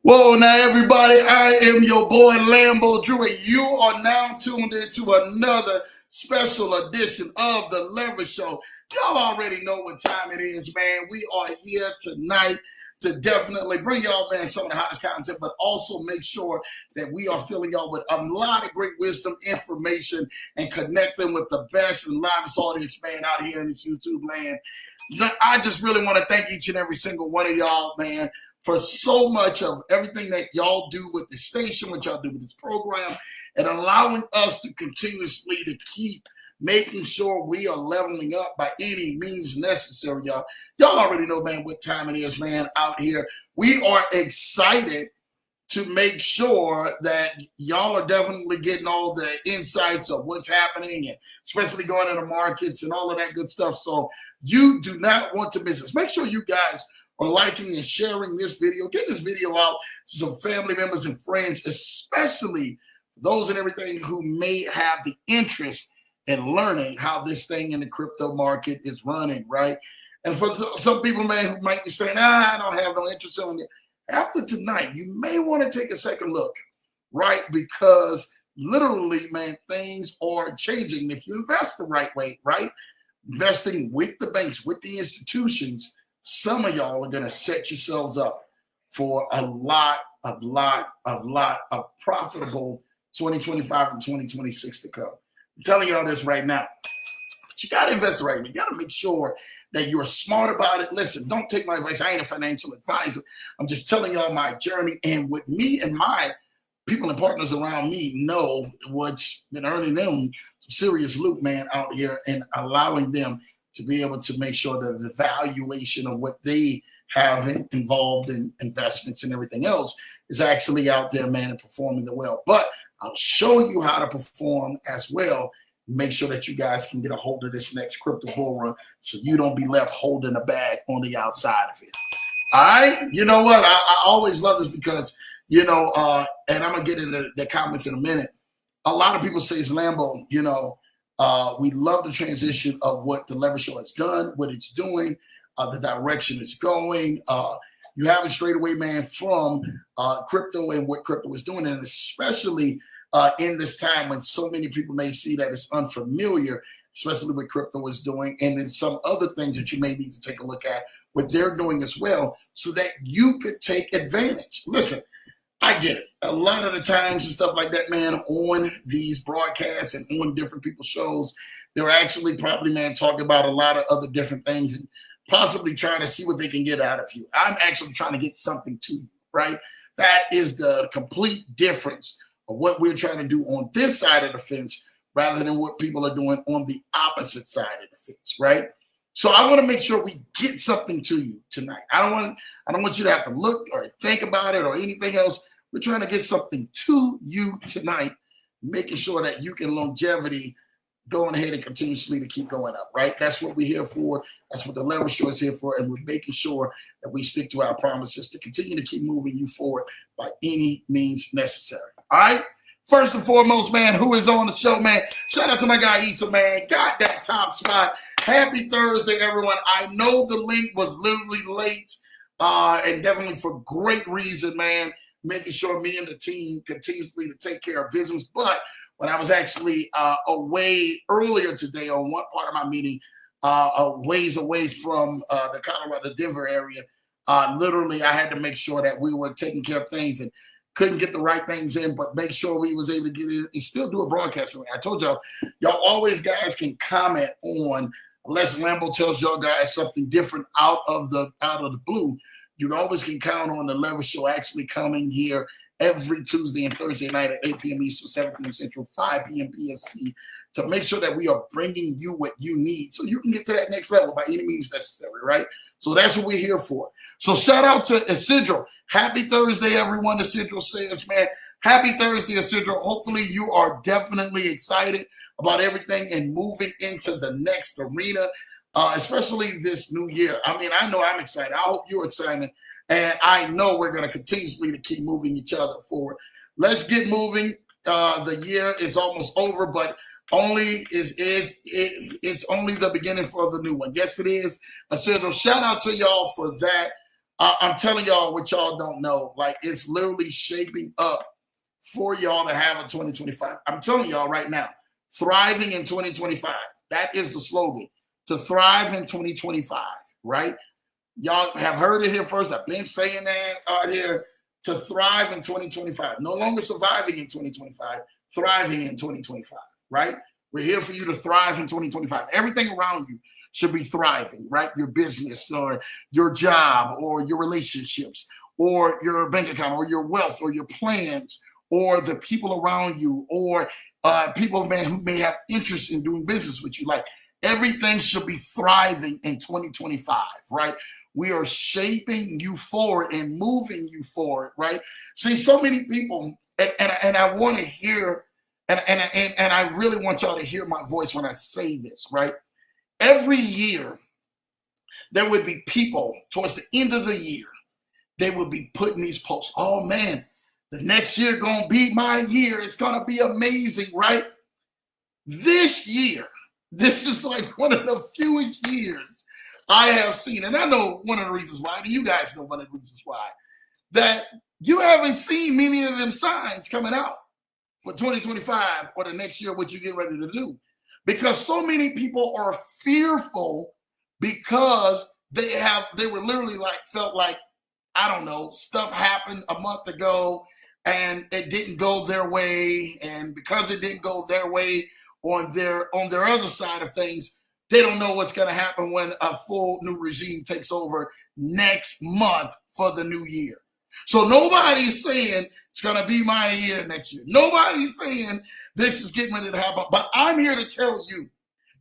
Whoa, now everybody, I am your boy Lambo Drew, and you are now tuned into another special edition of The Leverage Show. Y'all already know what time it is, man. We are here tonight to definitely bring y'all, man, some of the hottest content, but also make sure that we are filling y'all with a lot of great wisdom, information, and connecting with the best and livest audience, man, out here in this YouTube land. I just really want to thank each and every single one of y'all, man, for so much of everything that y'all do with the station, what y'all do with this program, and allowing us to continuously to keep making sure we are leveling up by any means necessary, y'all. Y'all already know, man, what time it is, man, out here. We are excited to make sure that y'all are definitely getting all the insights of what's happening, and especially going into markets and all of that good stuff. So you do not want to miss this. Make sure you guys are liking and sharing this video. Get this video out to some family members and friends, especially those and everything who may have the interest in learning how this thing in the crypto market is running, right? And for some people, man, who might be saying, I don't have no interest in it. After tonight, you may want to take a second look, right? Because literally, man, things are changing. If you invest the right way, right? Investing with the banks, with the institutions, some of y'all are going to set yourselves up for a lot of profitable 2025 and 2026 to come. I'm telling y'all this right now. But you got to invest right. You got to make sure that you're smart about it. Listen, don't take my advice. I ain't a financial advisor. I'm just telling y'all my journey, and what me and my people and partners around me know what's been earning them some serious loot, man, out here, and allowing them to be able to make sure that the valuation of what they have involved in investments and everything else is actually out there, man, and performing well. But I'll show you how to perform as well. Make sure that you guys can get a hold of this next crypto bull run so you don't be left holding a bag on the outside of it. All right? You know what? I always love this because, and I'm going to get into the comments in a minute. A lot of people say, Lambo, we love the transition of what the Leverage Show has done, what it's doing, the direction it's going. You have it straight away, man, from crypto and what crypto is doing, and especially in this time when so many people may see that it's unfamiliar, especially what crypto is doing, and then some other things that you may need to take a look at, what they're doing as well, so that you could take advantage. Listen, I get it. A lot of the times and stuff like that, man, on these broadcasts and on different people's shows, they're actually probably, man, talking about a lot of other different things and possibly trying to see what they can get out of you. I'm actually trying to get something to you, right? That is the complete difference of what we're trying to do on this side of the fence rather than what people are doing on the opposite side of the fence, right? So I want to make sure we get something to you tonight. I don't want you to have to look or think about it or anything else. We're trying to get something to you tonight, making sure that you can longevity going ahead and continuously to keep going up, right? That's what we're here for. That's what the Leverage Show is here for. And we're making sure that we stick to our promises to continue to keep moving you forward by any means necessary. All right? First and foremost, man, who is on the show, man? Shout out to my guy, Issa, man. Got that top spot. Happy Thursday, everyone. I know the link was literally late and definitely for great reason, man, making sure me and the team continuously to take care of business. But when I was actually away earlier today on one part of my meeting, a ways away from the Colorado, Denver area, literally I had to make sure that we were taking care of things and couldn't get the right things in, but make sure we was able to get in and still do a broadcast. I told y'all always guys can comment on, unless Lambo tells y'all guys something different out of the blue, you always can count on the Leverage Show actually coming here every Tuesday and Thursday night at 8 p.m. Eastern, 7 p.m. Central, 5 p.m. PST to make sure that we are bringing you what you need so you can get to that next level by any means necessary, right? So that's what we're here for. So shout out to Isidro. Happy Thursday, everyone. Isidro says, man, happy Thursday, Isidro. Hopefully you are definitely excited about everything and moving into the next arena, especially this new year. I mean, I know I'm excited. I hope you're excited. And I know we're going to continuously to keep moving each other forward. Let's get moving. The year is almost over, but it's only the beginning for the new one. Yes, it is. So shout out to y'all for that. I'm telling y'all what y'all don't know. Like, it's literally shaping up for y'all to have a 2025. I'm telling y'all right now, thriving in 2025. That is the slogan, to thrive in 2025, right? Y'all have heard it here first. I've been saying that out here, to thrive in 2025. No longer surviving in 2025, thriving in 2025, right? We're here for you to thrive in 2025. Everything around you should be thriving, right? Your business or your job or your relationships or your bank account or your wealth or your plans or the people around you or people who may have interest in doing business with you. Like, everything should be thriving in 2025, right? We are shaping you forward and moving you forward, right? See, so many people, and I want to hear, and I really want y'all to hear my voice when I say this, right? Every year, there would be people towards the end of the year, they would be putting these posts. Oh man, the next year gonna be my year. It's gonna be amazing, right? This year, this is like one of the fewest years I have seen, and I know one of the reasons why. Do you guys know one of the reasons why? That you haven't seen many of them signs coming out for 2025 or the next year, what you're getting ready to do. Because so many people are fearful because they were literally like, felt like, I don't know, stuff happened a month ago and it didn't go their way. And because it didn't go their way on their other side of things, they don't know what's going to happen when a full new regime takes over next month for the new year. So nobody's saying it's going to be my year next year. Nobody's saying this is getting ready to happen. But I'm here to tell you,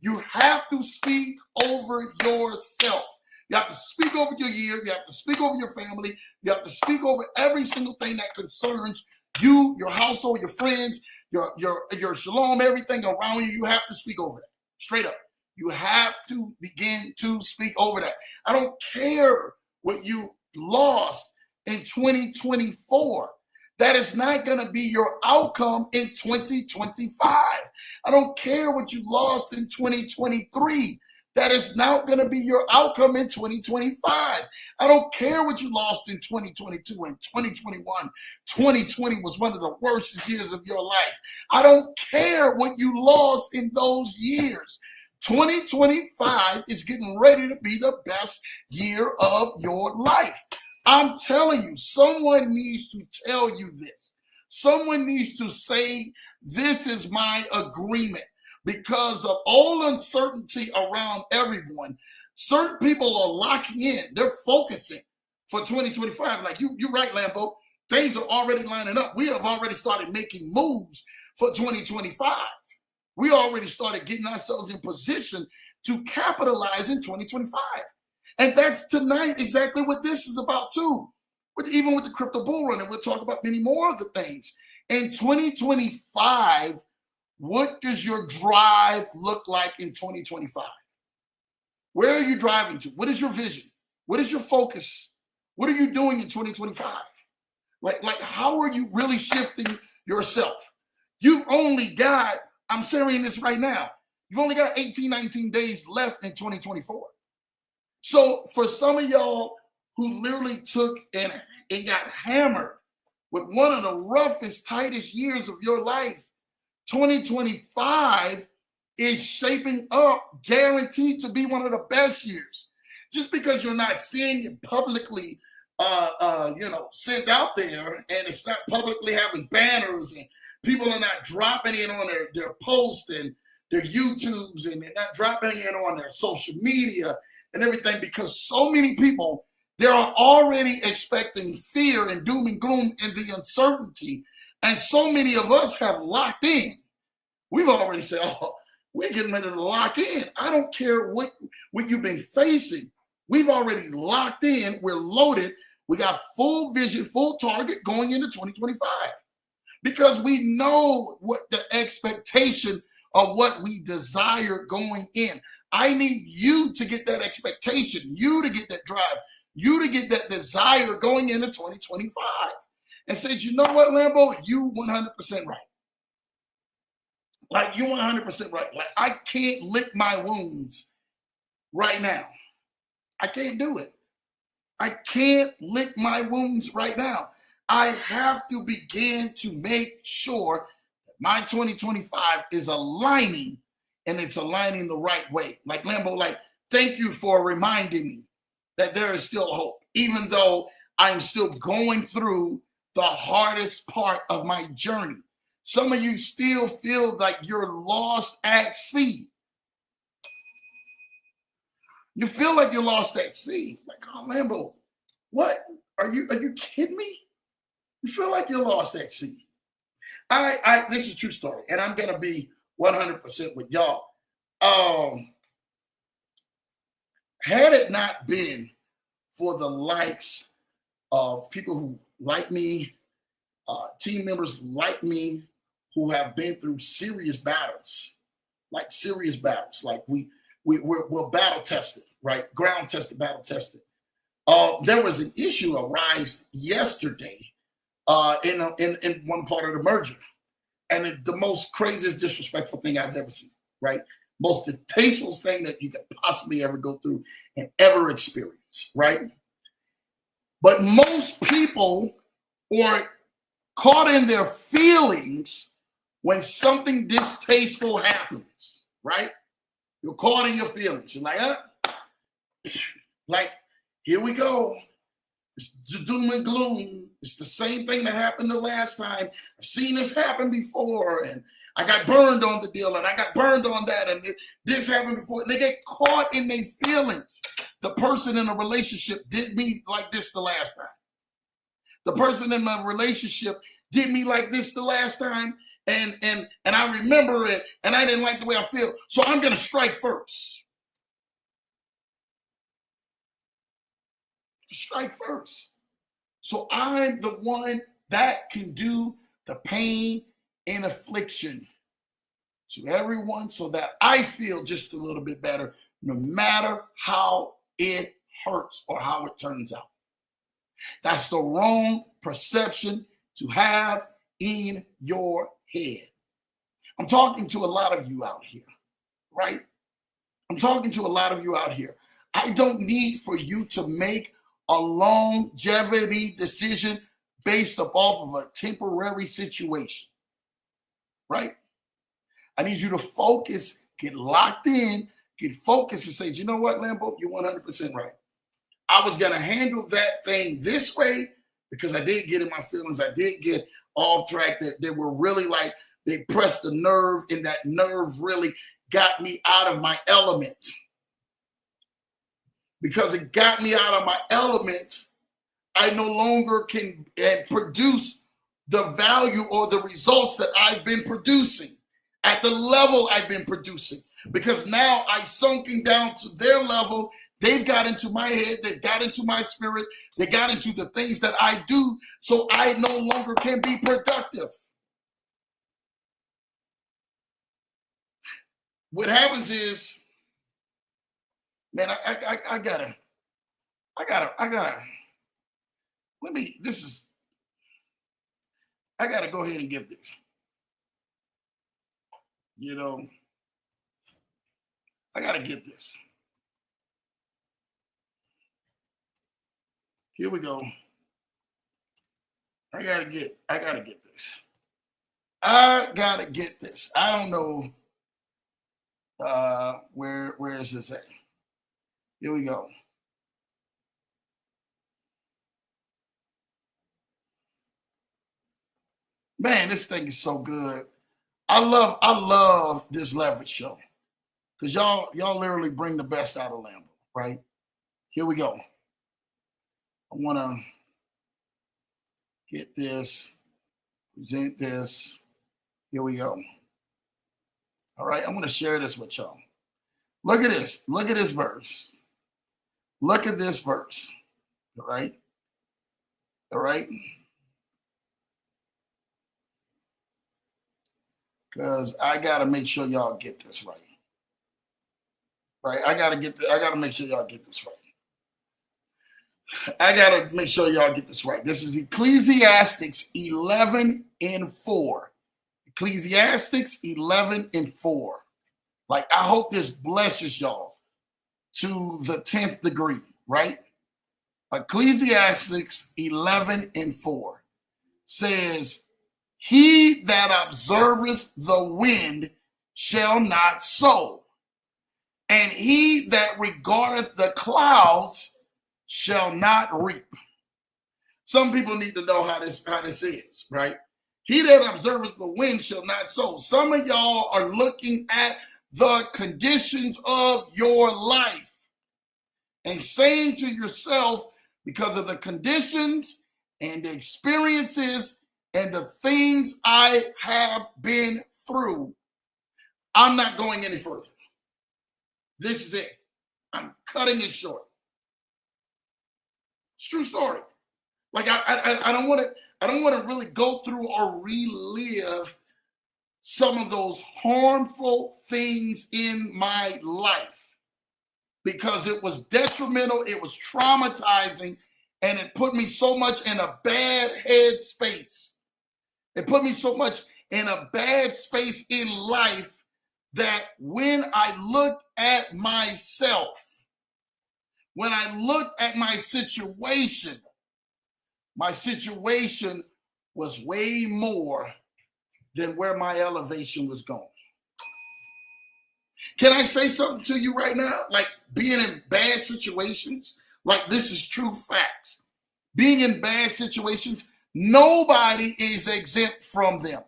you have to speak over yourself. You have to speak over your year. You have to speak over your family. You have to speak over every single thing that concerns you, your household, your friends, your shalom, everything around you. You have to speak over that. Straight up. You have to begin to speak over that. I don't care what you lost in 2024. That is not going to be your outcome in 2025. I don't care what you lost in 2023. That is not going to be your outcome in 2025. I don't care what you lost in 2022 and 2021. 2020 was one of the worst years of your life. I don't care what you lost in those years. 2025 is getting ready to be the best year of your life. I'm telling you, someone needs to tell you this. Someone needs to say, this is my agreement. Because of all uncertainty around everyone, certain people are locking in. They're focusing for 2025. Like you're right, Lambo. Things are already lining up. We have already started making moves for 2025. We already started getting ourselves in position to capitalize in 2025. And that's tonight exactly what this is about too. But even with the crypto bull run, and we'll talk about many more of the things. In 2025, what does your drive look like in 2025? Where are you driving to? What is your vision? What is your focus? What are you doing in 2025? Like how are you really shifting yourself? You've only got, I'm saying this right now, you've only got 18, 19 days left in 2024. So for some of y'all who literally took and got hammered with one of the roughest, tightest years of your life, 2025 is shaping up, guaranteed to be one of the best years. Just because you're not seeing it publicly, sent out there, and it's not publicly having banners, and people are not dropping it on their posts and their YouTubes, and they're not dropping it on their social media and everything, because so many people, they're already expecting fear and doom and gloom and the uncertainty. And so many of us have locked in. We've already said, oh, we're getting ready to lock in. I don't care what you've been facing. We've already locked in. We're loaded. We got full vision, full target going into 2025. Because we know what the expectation of what we desire going in. I need you to get that expectation, you to get that drive, you to get that desire going into 2025. And said, you know what, Lambo, you 100% right. Like, you 100% right. Like, I can't lick my wounds right now. I can't do it. I can't lick my wounds right now. I have to begin to make sure that my 2025 is aligning, and it's aligning the right way. Like Lambo, like, thank you for reminding me that there is still hope, even though I'm still going through the hardest part of my journey. Some of you still feel like you're lost at sea. You feel like you're lost at sea. Like, oh, Lambo, what? Are you kidding me? You feel like you're lost at sea. This is a true story, and I'm gonna be 100% with y'all. Had it not been for the likes of people who like me, team members like me, who have been through serious battles, like we're battle tested, right? Ground tested, battle tested. There was an issue arise yesterday in one part of the merger, and the most craziest, disrespectful thing I've ever seen, right? Most distasteful thing that you could possibly ever go through and ever experience, right? But most people are caught in their feelings when something distasteful happens, right? You're caught in your feelings. You're like, here we go. It's doom and gloom. It's the same thing that happened the last time. I've seen this happen before, and I got burned on the deal, and I got burned on that, and this happened before. They get caught in their feelings. The person in a relationship did me like this the last time. The person in my relationship did me like this the last time, and I remember it, and I didn't like the way I feel, so I'm going to strike first. Strike first. So I'm the one that can do the pain and affliction to everyone so that I feel just a little bit better, no matter how it hurts or how it turns out. That's the wrong perception to have in your head. I'm talking to a lot of you out here, right? I'm talking to a lot of you out here. I don't need for you to make a longevity decision based off of a temporary situation, right? I need you to focus, get locked in, get focused and say, you know what, Lambo, you're 100% right. I was going to handle that thing this way because I did get in my feelings. I did get off track. That they were really like, they pressed the nerve, and that nerve really got me out of my element. Because it got me out of my element, I no longer can produce the value or the results that I've been producing at the level I've been producing. Because now I've sunken down to their level. They've got into my head. They've got into my spirit. They got into the things that I do. So I no longer can be productive. What happens is, man, I gotta, I gotta go ahead and give this. You know, I gotta get this. Here we go. I gotta get this. I gotta get this. I don't know where is this at? Here we go. Man, this thing is so good. I love this Leverage Show. Because y'all literally bring the best out of Lambo, right? Here we go. I want to get this, present this. Here we go. All right, I'm going to share this with y'all. Look at this. Look at this verse. Look at this verse. All right? All right? Because I got to make sure y'all get this right. Right? I got to make sure y'all get this right. I got to make sure y'all get this right. This is Ecclesiastes 11:4. Ecclesiastes 11:4. Like, I hope this blesses y'all to the 10th degree, right? Ecclesiastes 11:4 says, he that observeth the wind shall not sow, and he that regardeth the clouds shall not reap. Some people need to know how this is, right? He that observeth the wind shall not sow. Some of y'all are looking at the conditions of your life and saying to yourself, because of the conditions and the experiences and the things I have been through, I'm not going any further. This is it. I'm cutting it short. It's a true story. Like I don't want to really go through or relive some of those harmful things in my life, because it was detrimental, it was traumatizing, and it put me so much in a bad head space. It put me so much in a bad space in life that when I looked at myself, when I looked at my situation was way more than where my elevation was going. Can I say something to you right now? Like, being in bad situations, like, this is true facts. Being in bad situations, nobody is exempt from them.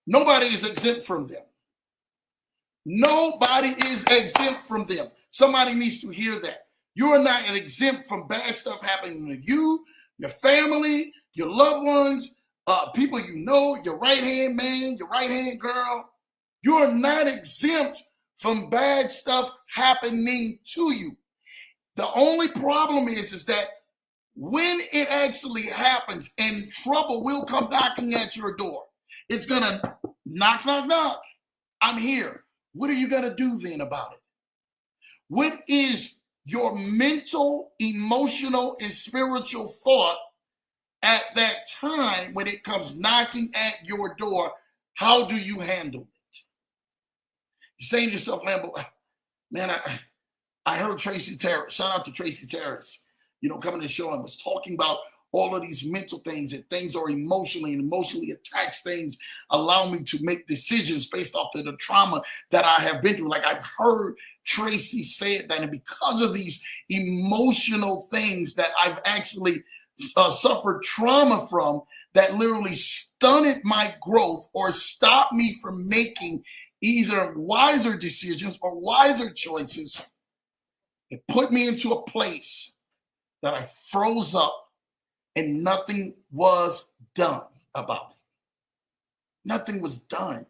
Nobody is exempt from them. Nobody is exempt from them. Somebody needs to hear that. You are not exempt from bad stuff happening to you, your family, your loved ones, people you know, your right-hand man, your right-hand girl. You are not exempt from bad stuff happening to you. The only problem is that when it actually happens and trouble will come knocking at your door, it's going to knock, knock, knock. I'm here. What are you going to do then about it? What is your mental, emotional, and spiritual thought at that time when it comes knocking at your door? How do you handle it? You're saying to yourself, Lambo, man, I heard Tracy Terrace. Shout out to Tracy Terrace, coming to the show and was talking about all of these mental things, and things are emotionally attached things allow me to make decisions based off of the trauma that I have been through. Like, I've heard Tracy say it, that, and because of these emotional things that I've actually suffered trauma from, that literally stunted my growth or stopped me from making either wiser decisions or wiser choices. It put me into a place that I froze up and nothing was done about it. Nothing was done.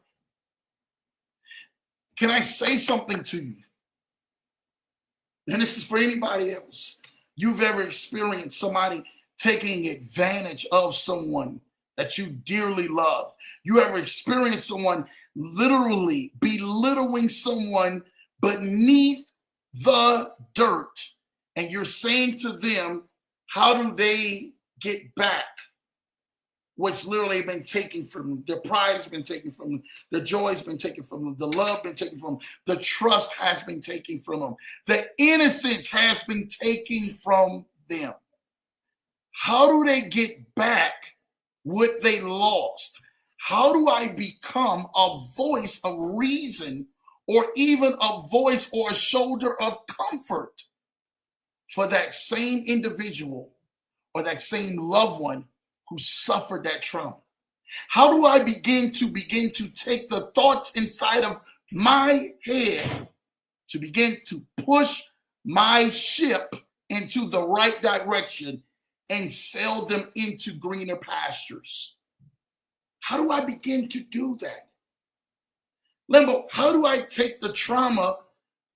Can I say something to you? And this is for anybody else. You've ever experienced somebody taking advantage of someone that you dearly love? You ever experienced someone literally belittling someone beneath the dirt, and you're saying to them, how do they get back what's literally been taken from them? Their pride has been taken from them. The joy has been taken from them. The love been taken from them. The trust has been taken from them. The innocence has been taken from them. How do they get back what they lost? How do I become a voice of reason, or even a voice or a shoulder of comfort for that same individual or that same loved one who suffered that trauma? How do I begin to take the thoughts inside of my head to begin to push my ship into the right direction and sail them into greener pastures? How do I begin to do that? Limbo, how do I take the trauma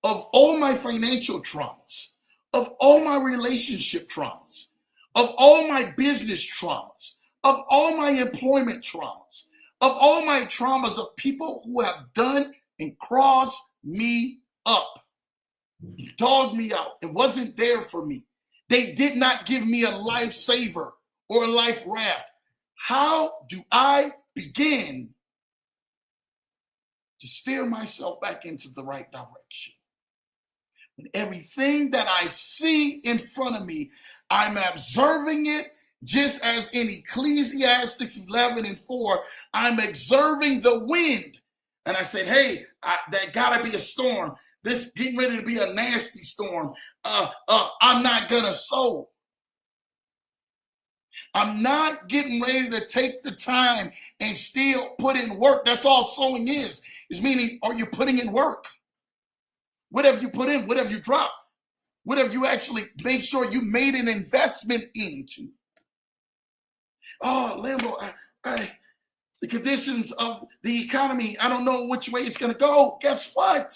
of all my financial traumas, of all my relationship traumas, of all my business traumas, of all my employment traumas, of all my traumas of people who have done and crossed me up, dogged me out, and wasn't there for me? They did not give me a lifesaver or a life raft. How do I begin to steer myself back into the right direction? Everything that I see in front of me, I'm observing it just as in Ecclesiastes 11:4, I'm observing the wind. And I said, hey, that gotta be a storm. This getting ready to be a nasty storm. I'm not gonna sow. I'm not getting ready to take the time and still put in work. That's all sowing is meaning, are you putting in work? What have you put in? What have you dropped? What have you actually made sure you made an investment into? Oh, Lambo, the conditions of the economy, I don't know which way it's going to go. Guess what?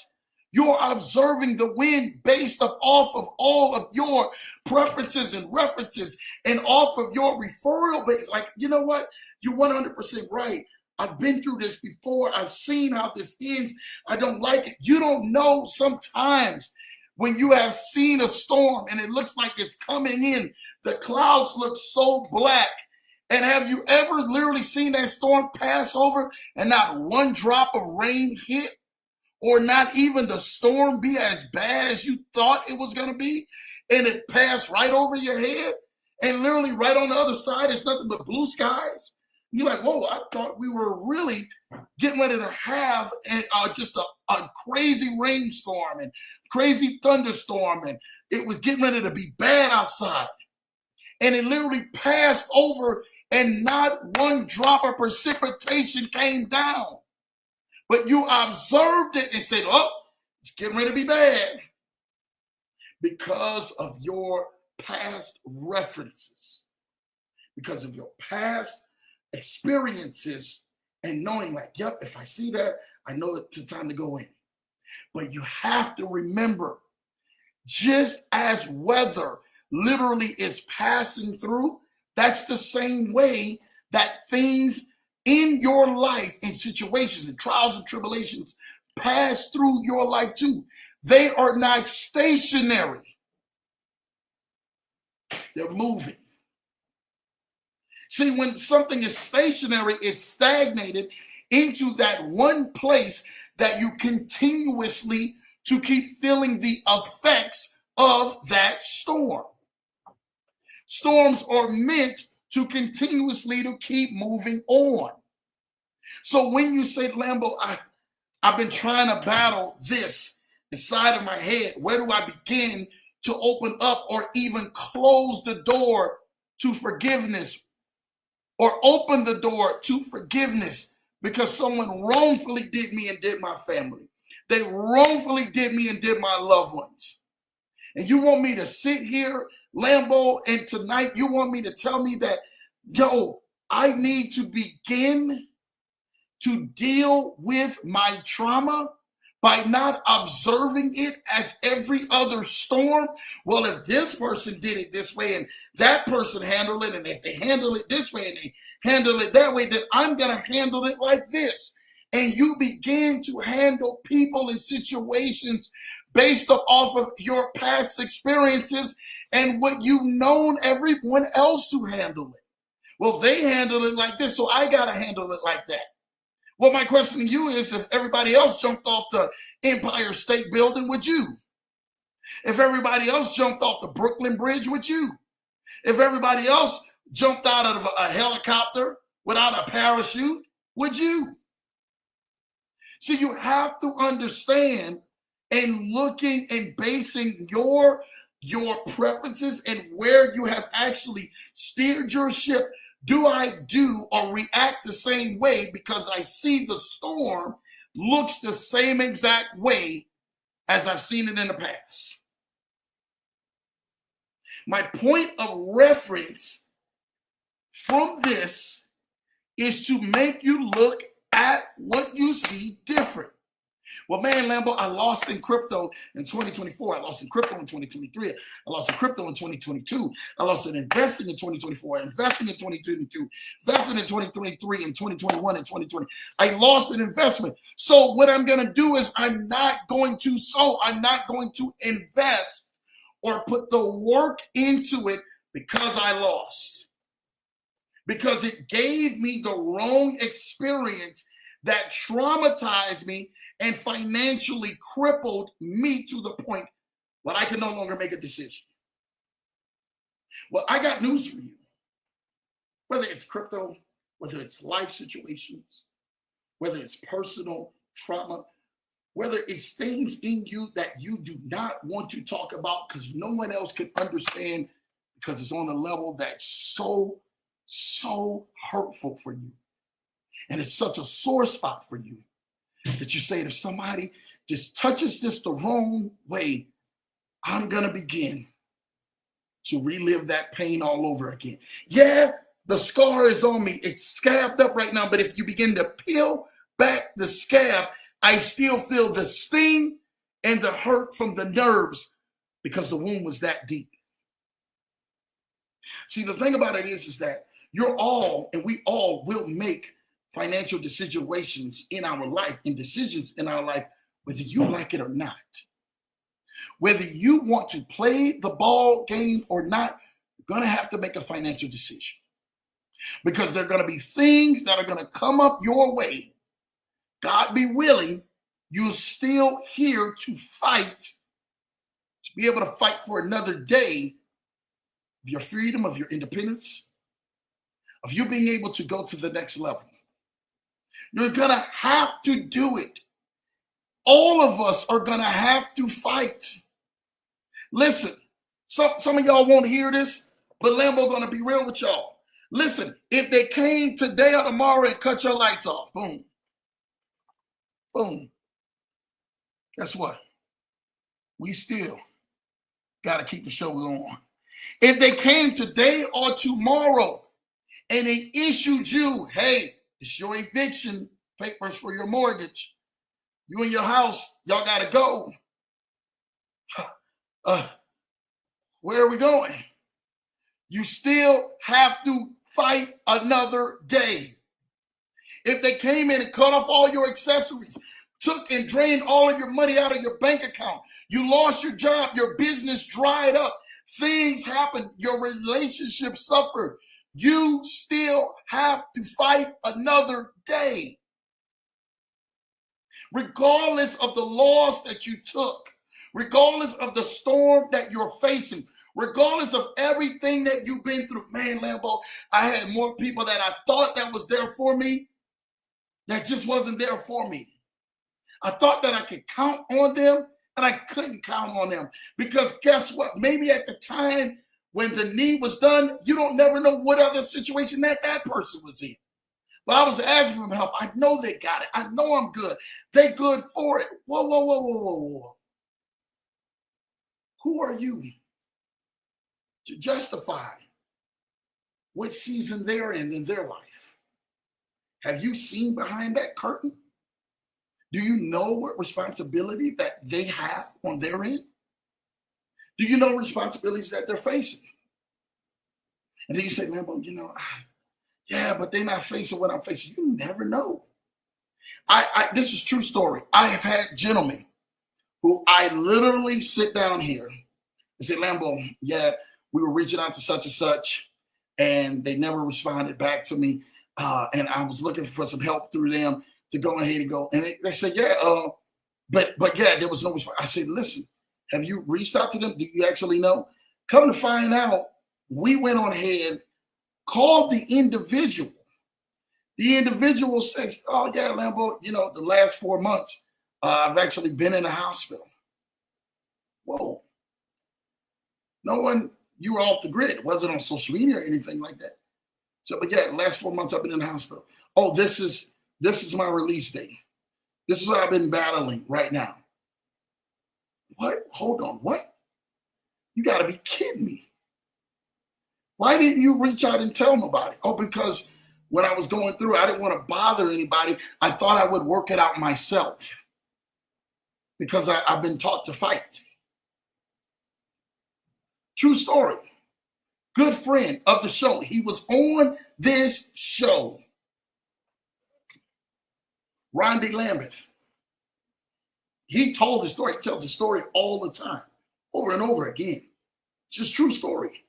You're observing the wind based off of all of your preferences and references and off of your referral base. Like, you know what? You're 100% right. I've been through this before. I've seen how this ends. I don't like it. You don't know sometimes when you have seen a storm and it looks like it's coming in, the clouds look so black. And have you ever literally seen that storm pass over and not one drop of rain hit? Or not even the storm be as bad as you thought it was going to be? And it passed right over your head? And literally right on the other side, it's nothing but blue skies? You're like, whoa, I thought we were really getting ready to have just a crazy rainstorm and crazy thunderstorm, and it was getting ready to be bad outside. And it literally passed over, and not one drop of precipitation came down. But you observed it and said, oh, it's getting ready to be bad. Because of your past references, because of your past experiences, and knowing like, yep, if I see that, I know it's time to go in. But you have to remember, just as weather literally is passing through, that's the same way that things in your life, in situations and trials and tribulations, pass through your life too. They are not stationary. They're moving. See, when something is stationary, it's stagnated into that one place that you continuously to keep feeling the effects of that storm. Storms are meant to continuously to keep moving on. So when you say, Lambo, I've been trying to battle this inside of my head, where do I begin to open up or even close the door to forgiveness, or open the door to forgiveness because someone wrongfully did me and did my family? They wrongfully did me and did my loved ones. And you want me to sit here, Lambo, and tonight you want me to tell me that, yo, I need to begin to deal with my trauma by not observing it as every other storm? Well, if this person did it this way and that person handled it, and if they handle it this way and they handle it that way, then I'm going to handle it like this. And you begin to handle people and situations based off of your past experiences and what you've known everyone else to handle it. Well, they handle it like this, so I got to handle it like that. Well, my question to you is, if everybody else jumped off the Empire State Building, would you? If everybody else jumped off the Brooklyn Bridge, would you? If everybody else jumped out of a helicopter without a parachute, would you? So you have to understand, and looking and basing your preferences and where you have actually steered your ship. Do I do or react the same way because I see the storm looks the same exact way as I've seen it in the past? My point of reference from this is to make you look at what you see different. Well, man, Lambo, I lost in crypto in 2024. I lost in crypto in 2023. I lost in crypto in 2022. I lost in investing in 2024, investing in 2022, investing in 2023 and 2021 and 2020. I lost in investment. So what I'm going to do is I'm not going to sow. I'm not going to invest or put the work into it because I lost. Because it gave me the wrong experience that traumatized me and financially crippled me to the point Well, I can no longer make a decision. Well, I got news for you. Whether it's crypto, whether it's life situations, whether it's personal trauma, whether it's things in you that you do not want to talk about because no one else can understand because it's on a level that's so hurtful for you. And it's such a sore spot for you that you say, if somebody just touches this the wrong way, I'm going to begin to relive that pain all over again. Yeah, the scar is on me. It's scabbed up right now. But if you begin to peel back the scab, I still feel the sting and the hurt from the nerves because the wound was that deep. See, the thing about it is that you're all, and we all will make financial situations in our life and decisions in our life, whether you like it or not. Whether you want to play the ball game or not, you're going to have to make a financial decision. Because there are going to be things that are going to come up your way. God be willing, you're still here to fight, to be able to fight for another day of your freedom, of your independence, of you being able to go to the next level. You're going to have to do it. All of us are going to have to fight. Listen, some of y'all won't hear this, but Lambo going to be real with y'all. Listen, if they came today or tomorrow and cut your lights off, boom, boom, guess what? We still got to keep the show going. If they came today or tomorrow and they issued you, hey, it's your eviction papers for your mortgage. You and your house, y'all got to go. Where are we going? You still have to fight another day. If they came in and cut off all your accessories, took and drained all of your money out of your bank account, you lost your job, your business dried up, things happened, your relationship suffered, you still have to fight another day. Regardless of the loss that you took, regardless of the storm that you're facing, regardless of everything that you've been through. Man, Lambo, I had more people that I thought that was there for me that just wasn't there for me. I thought that I could count on them, and I couldn't count on them. Because guess what? Maybe at the time when the need was done, you don't never know what other situation that person was in. But I was asking them help. I know they got it. I know I'm good. They good for it. Whoa. Who are you to justify what season they're in their life? Have you seen behind that curtain? Do you know what responsibility that they have on their end? Do you know responsibilities that they're facing? And then you say, man, but yeah, but they're not facing what I'm facing. You never know. This is a true story. I have had gentlemen who I literally sit down here and say, Lambo, yeah, we were reaching out to such and such, and they never responded back to me. And I was looking for some help through them to go ahead and go. And they said, yeah, but yeah, there was no response. I said, listen, have you reached out to them? Do you actually know? Come to find out, we went on ahead, called the individual. The individual says, oh, yeah, Lambo, the last 4 months, I've actually been in a hospital. Whoa. No one, you were off the grid. It wasn't on social media or anything like that. So, but yeah, the last 4 months I've been in the hospital. Oh, this is my release date. This is what I've been battling right now. What? Hold on. What? You got to be kidding me. Why didn't you reach out and tell nobody? Oh, because when I was going through, I didn't want to bother anybody. I thought I would work it out myself because I've been taught to fight. True story. Good friend of the show. He was on this show. Rondy Lambeth. He told the story. He tells the story all the time, over and over again. It's just true story.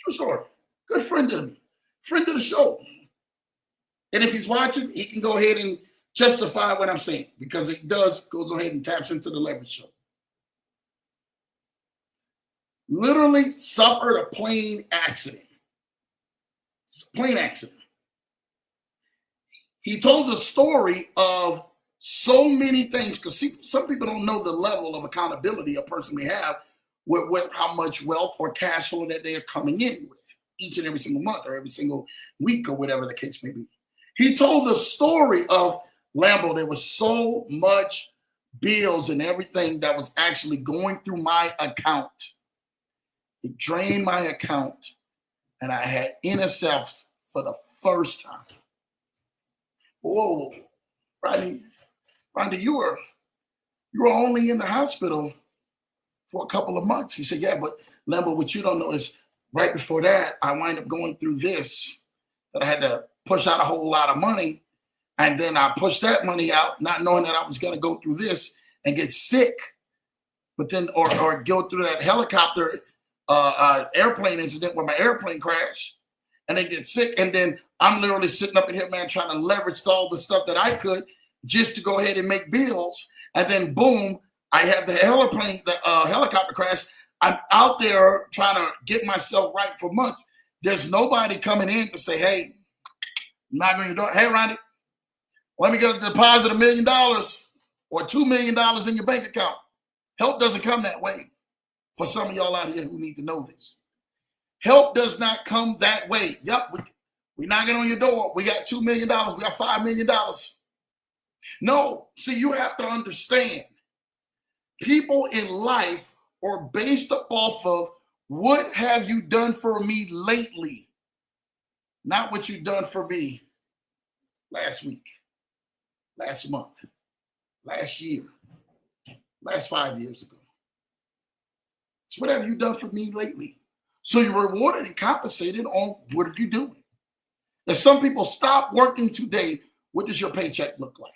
True story. Good friend of me. Friend of the show. And if he's watching, he can go ahead and justify what I'm saying because it goes ahead and taps into the leverage show. literally suffered a plane accident. It's a plane accident. He told the story of so many things, because some people don't know the level of accountability a person may have with how much wealth or cash flow that they are coming in with each and every single month or every single week or whatever the case may be. He told the story of Lambo. There was so much bills and everything that was actually going through my account. It drained my account, and I had NSFs for the first time. Whoa, Rodney, you were only in the hospital for a couple of months. He said, yeah, but Lambo, what you don't know is right before that, I wind up going through this, that I had to push out a whole lot of money. And then I pushed that money out, not knowing that I was going to go through this and get sick, but then, or go through that helicopter airplane incident where my airplane crashed and then get sick. And then I'm literally sitting up in here, man, trying to leverage all the stuff that I could just to go ahead and make bills. And then boom, I have the helicopter crash. I'm out there trying to get myself right for months. There's nobody coming in to say, hey, I'm not going to do it. Hey, Ronnie, let me get a deposit $1 million or $2 million in your bank account. Help doesn't come that way. For some of y'all out here who need to know this. Help does not come that way. Yep, we knocking on your door. We got $2 million. We got $5 million. No, see, you have to understand. People in life are based off of what have you done for me lately, not what you done for me last week, last month, last year, last 5 years ago. It's what have you done for me lately. So you're rewarded and compensated on what are you doing. If some people stop working today, what does your paycheck look like?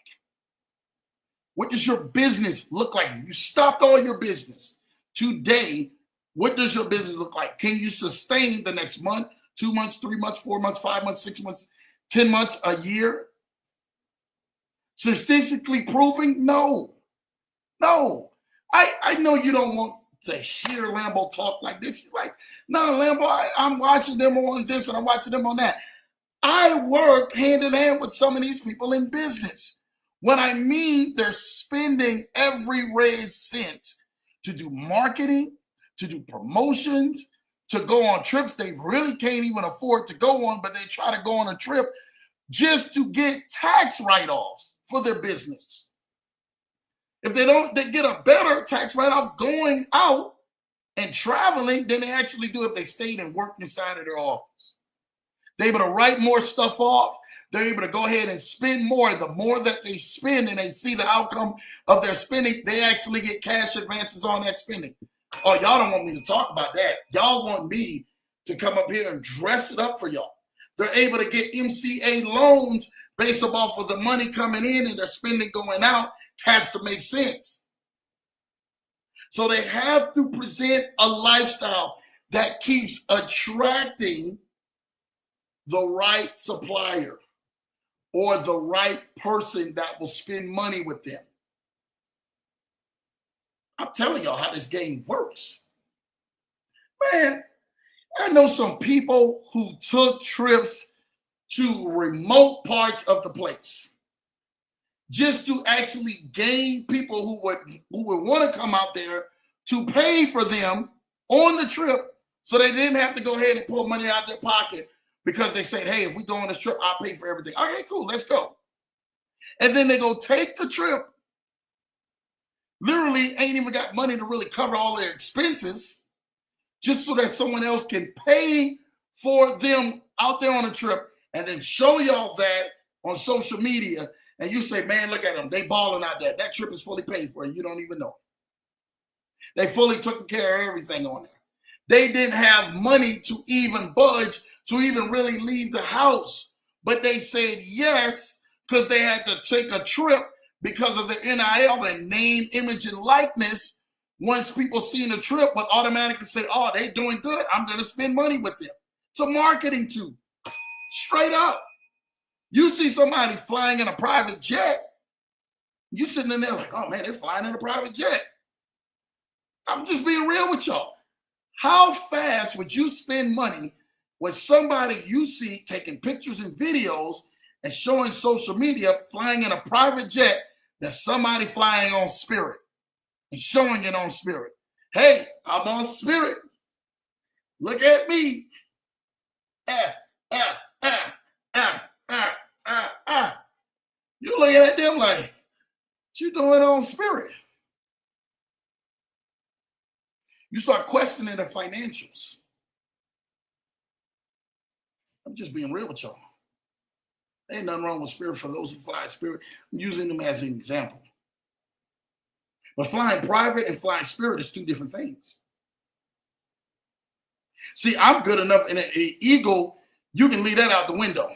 What does your business look like? You stopped all your business today. What does your business look like? Can you sustain the next month, 2 months, 3 months, 4 months, 5 months, 6 months, 10 months, a year? Statistically proving? No. I know you don't want to hear Lambo talk like this. You're like, no, Lambo, I'm watching them on this and I'm watching them on that. I work hand in hand with some of these people in business. When I mean they're spending every raised cent to do marketing, to do promotions, to go on trips they really can't even afford to go on, but they try to go on a trip just to get tax write-offs for their business. If they don't, they get a better tax write-off going out and traveling than they actually do if they stayed and worked inside of their office. They're able to write more stuff off. They're able to go ahead and spend more. The more that they spend and they see the outcome of their spending, they actually get cash advances on that spending. Oh, y'all don't want me to talk about that. Y'all want me to come up here and dress it up for y'all. They're able to get MCA loans based off of the money coming in and their spending going out. Has to make sense. So they have to present a lifestyle that keeps attracting the right supplier or the right person that will spend money with them. I'm telling y'all how this game works. Man, I know some people who took trips to remote parts of the place just to actually gain people who would want to come out there to pay for them on the trip so they didn't have to go ahead and pull money out of their pocket because they said, hey, if we go on this trip, I'll pay for everything. Okay, cool, let's go. And then they go take the trip, literally ain't even got money to really cover all their expenses just so that someone else can pay for them out there on a trip and then show y'all that on social media. And you say, man, look at them. They balling out there. That trip is fully paid for and you don't even know it. They fully took care of everything on there. They didn't have money to even budge, to even really leave the house. But they said yes because they had to take a trip because of their NIL and name, image, and likeness. Once people seen the trip, would automatically say, oh, they're doing good. I'm going to spend money with them. It's a marketing tool. Straight up. You see somebody flying in a private jet, you sitting in there like, oh man, they're flying in a private jet. I'm just being real with y'all. How fast would you spend money with somebody you see taking pictures and videos and showing social media flying in a private jet that's somebody flying on Spirit and showing it on Spirit? Hey, I'm on Spirit. Look at me. You're looking at them like, what you doing on Spirit? You start questioning the financials. I'm just being real with y'all. Ain't nothing wrong with Spirit for those who fly Spirit. I'm using them as an example. But flying private and flying Spirit is two different things. See, I'm good enough in an Eagle, you can leave that out the window.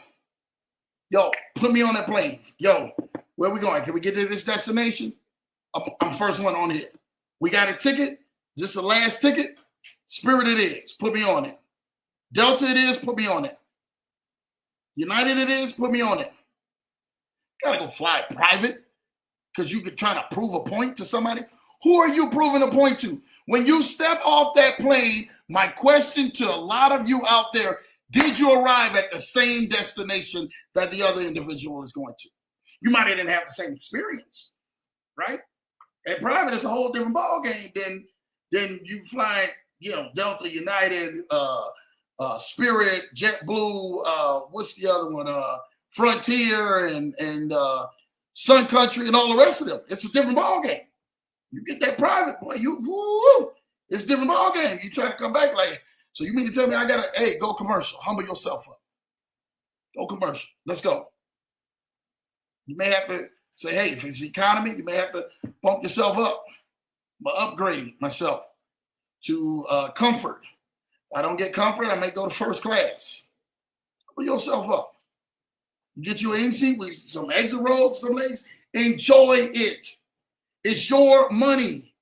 Yo, put me on that plane. Yo, where we going? Can we get to this destination? I'm first one on here. We got a ticket. Is this the last ticket? Spirit it is. Put me on it. Delta it is. Put me on it. United it is. Put me on it. Gotta go fly private because you could try to prove a point to somebody. Who are you proving a point to? When you step off that plane, my question to a lot of you out there, did you arrive at the same destination that the other individual is going to? You might have didn't have the same experience, right? And private is a whole different ball game than you flying, Delta, United, Spirit, JetBlue, what's the other one? Frontier and Sun Country and all the rest of them. It's a different ball game. You get that private, boy, it's a different ball game. You try to come back like, so you mean to tell me I gotta, hey, go commercial, humble yourself up. Go commercial, let's go. You may have to say, hey, if it's economy, you may have to bump yourself up. But upgrade myself to comfort. If I don't get comfort, I may go to first class. Humble yourself up. Get you an seat with some exit rolls, some legs. Enjoy it. It's your money.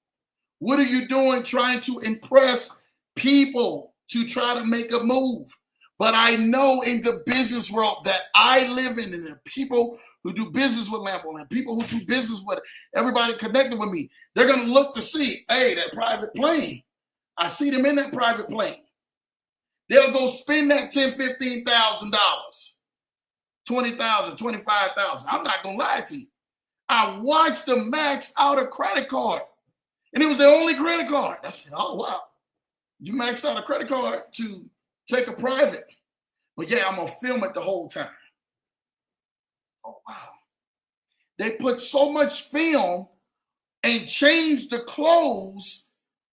What are you doing trying to impress people to try to make a move? But I know in the business world that I live in, and the people who do business with Lambo and people who do business with everybody connected with me, they're going to look to see, hey, that private plane. I see them in that private plane. They'll go spend that $10,000, $15,000, $20,000, $25,000. I'm not going to lie to you. I watched them max out a credit card. And it was their only credit card. I said, oh, wow. You maxed out a credit card to take a private. But yeah, I'm going to film it the whole time. Oh, wow. They put so much film and changed the clothes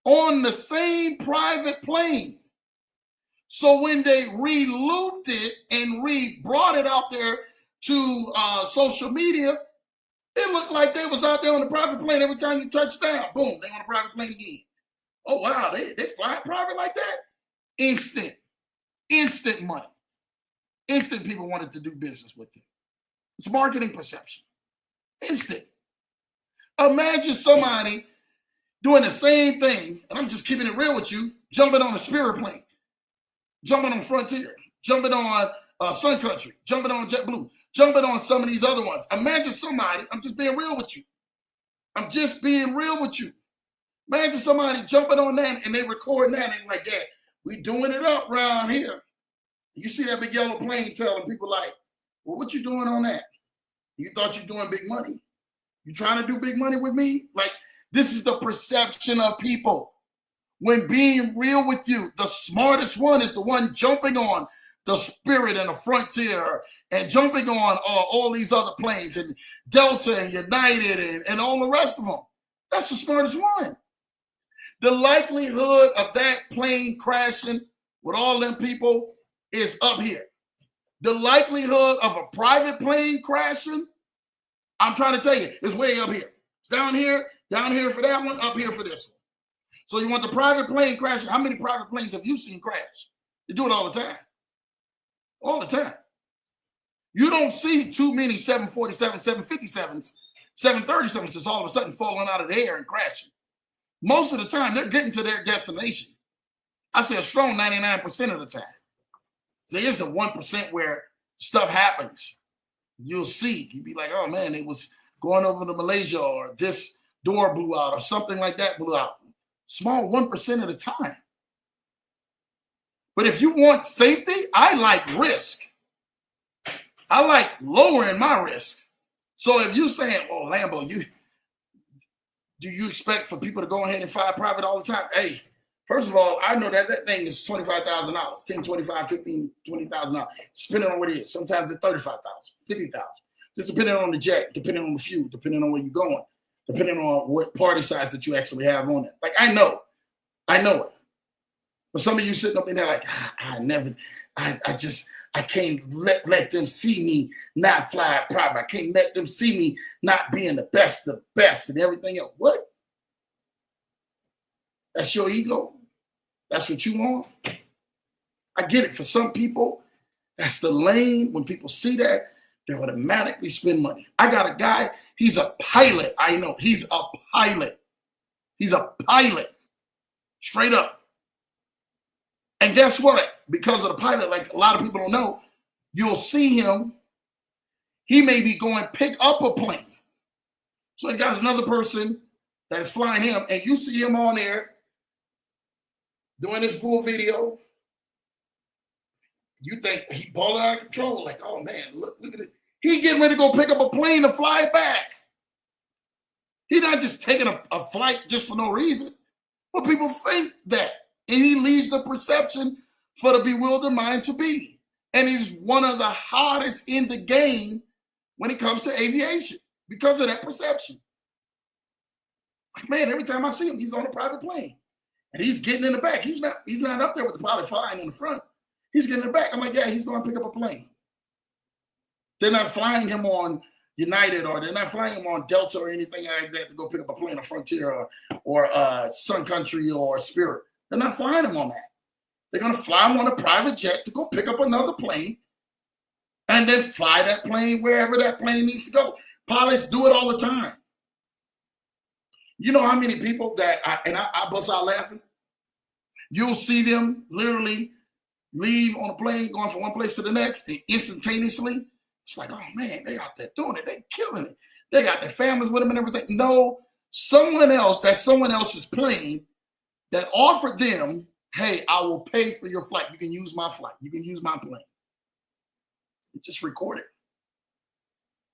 on the same private plane. So when they re-looped it and brought it out there to social media, it looked like they was out there on the private plane every time you touch down. Boom, they on the private plane again. Oh, wow, they fly private like that? Instant money. Instant people wanted to do business with them. It's marketing perception. Instant. Imagine somebody doing the same thing, and I'm just keeping it real with you, jumping on a Spirit plane, jumping on Frontier, jumping on Sun Country, jumping on JetBlue, jumping on some of these other ones. Imagine somebody, I'm just being real with you. Imagine somebody jumping on that and they recording that and like, yeah, we doing it up around here. You see that big yellow plane telling people like, well, what you doing on that? You thought you doing big money? You trying to do big money with me? Like, this is the perception of people. When being real with you, the smartest one is the one jumping on the Spirit and the Frontier and jumping on all these other planes and Delta and United and all the rest of them. That's the smartest one. The likelihood of that plane crashing with all them people is up here. The likelihood of a private plane crashing, I'm trying to tell you, is way up here. It's down here for that one, up here for this one. So you want the private plane crashing. How many private planes have you seen crash? They do it all the time. All the time. You don't see too many 747s, 757s, 737s just all of a sudden falling out of the air and crashing. Most of the time, they're getting to their destination. I say a strong 99% of the time. There's the 1% where stuff happens. You'll see. You'll be like, oh, man, it was going over to Malaysia or this door blew out or something like that blew out. Small 1% of the time. But if you want safety, I like risk. I like lowering my risk. So if you're saying, oh, Lambo, do you expect for people to go ahead and fly private all the time? Hey, first of all, I know that thing is $25,000, $10, $25, $15, $20,000, depending on what it is. Sometimes it's $35,000, $50,000. Just depending on the jet, depending on the fuel, depending on where you're going, depending on what party size that you actually have on it. Like, I know it. But some of you sitting up in there like, I can't let them see me not fly private. I can't let them see me not being the best and everything else. What? That's your ego? That's what you want? I get it. For some people, that's the lane. When people see that, they automatically spend money. I got a guy, he's a pilot. I know, he's a pilot. He's a pilot. Straight up. And guess what? Because of the pilot, like a lot of people don't know, you'll see him. He may be going pick up a plane. So he got another person that's flying him, and you see him on there doing his full video. You think he balling out of control. Like, oh man, look at it. He getting ready to go pick up a plane to fly it back. He's not just taking a flight just for no reason. But people think that. And he leaves the perception for the bewildered mind to be. And he's one of the hottest in the game when it comes to aviation because of that perception. Like, man, every time I see him, he's on a private plane. And he's getting in the back. He's not up there with the pilot flying in the front. He's getting in the back. I'm like, yeah, he's going to pick up a plane. They're not flying him on United, or they're not flying him on Delta or anything like that to go pick up a plane on Frontier or Sun Country or Spirit. They're not flying him on that. They're going to fly him on a private jet to go pick up another plane and then fly that plane wherever that plane needs to go. Pilots do it all the time. You know how many people that, I bust out laughing? You'll see them literally leave on a plane going from one place to the next, and instantaneously, it's like, oh man, they out there doing it. They killing it. They got their families with them and everything. No, someone else's plane that offered them, hey, I will pay for your flight. You can use my flight. You can use my plane. It just recorded.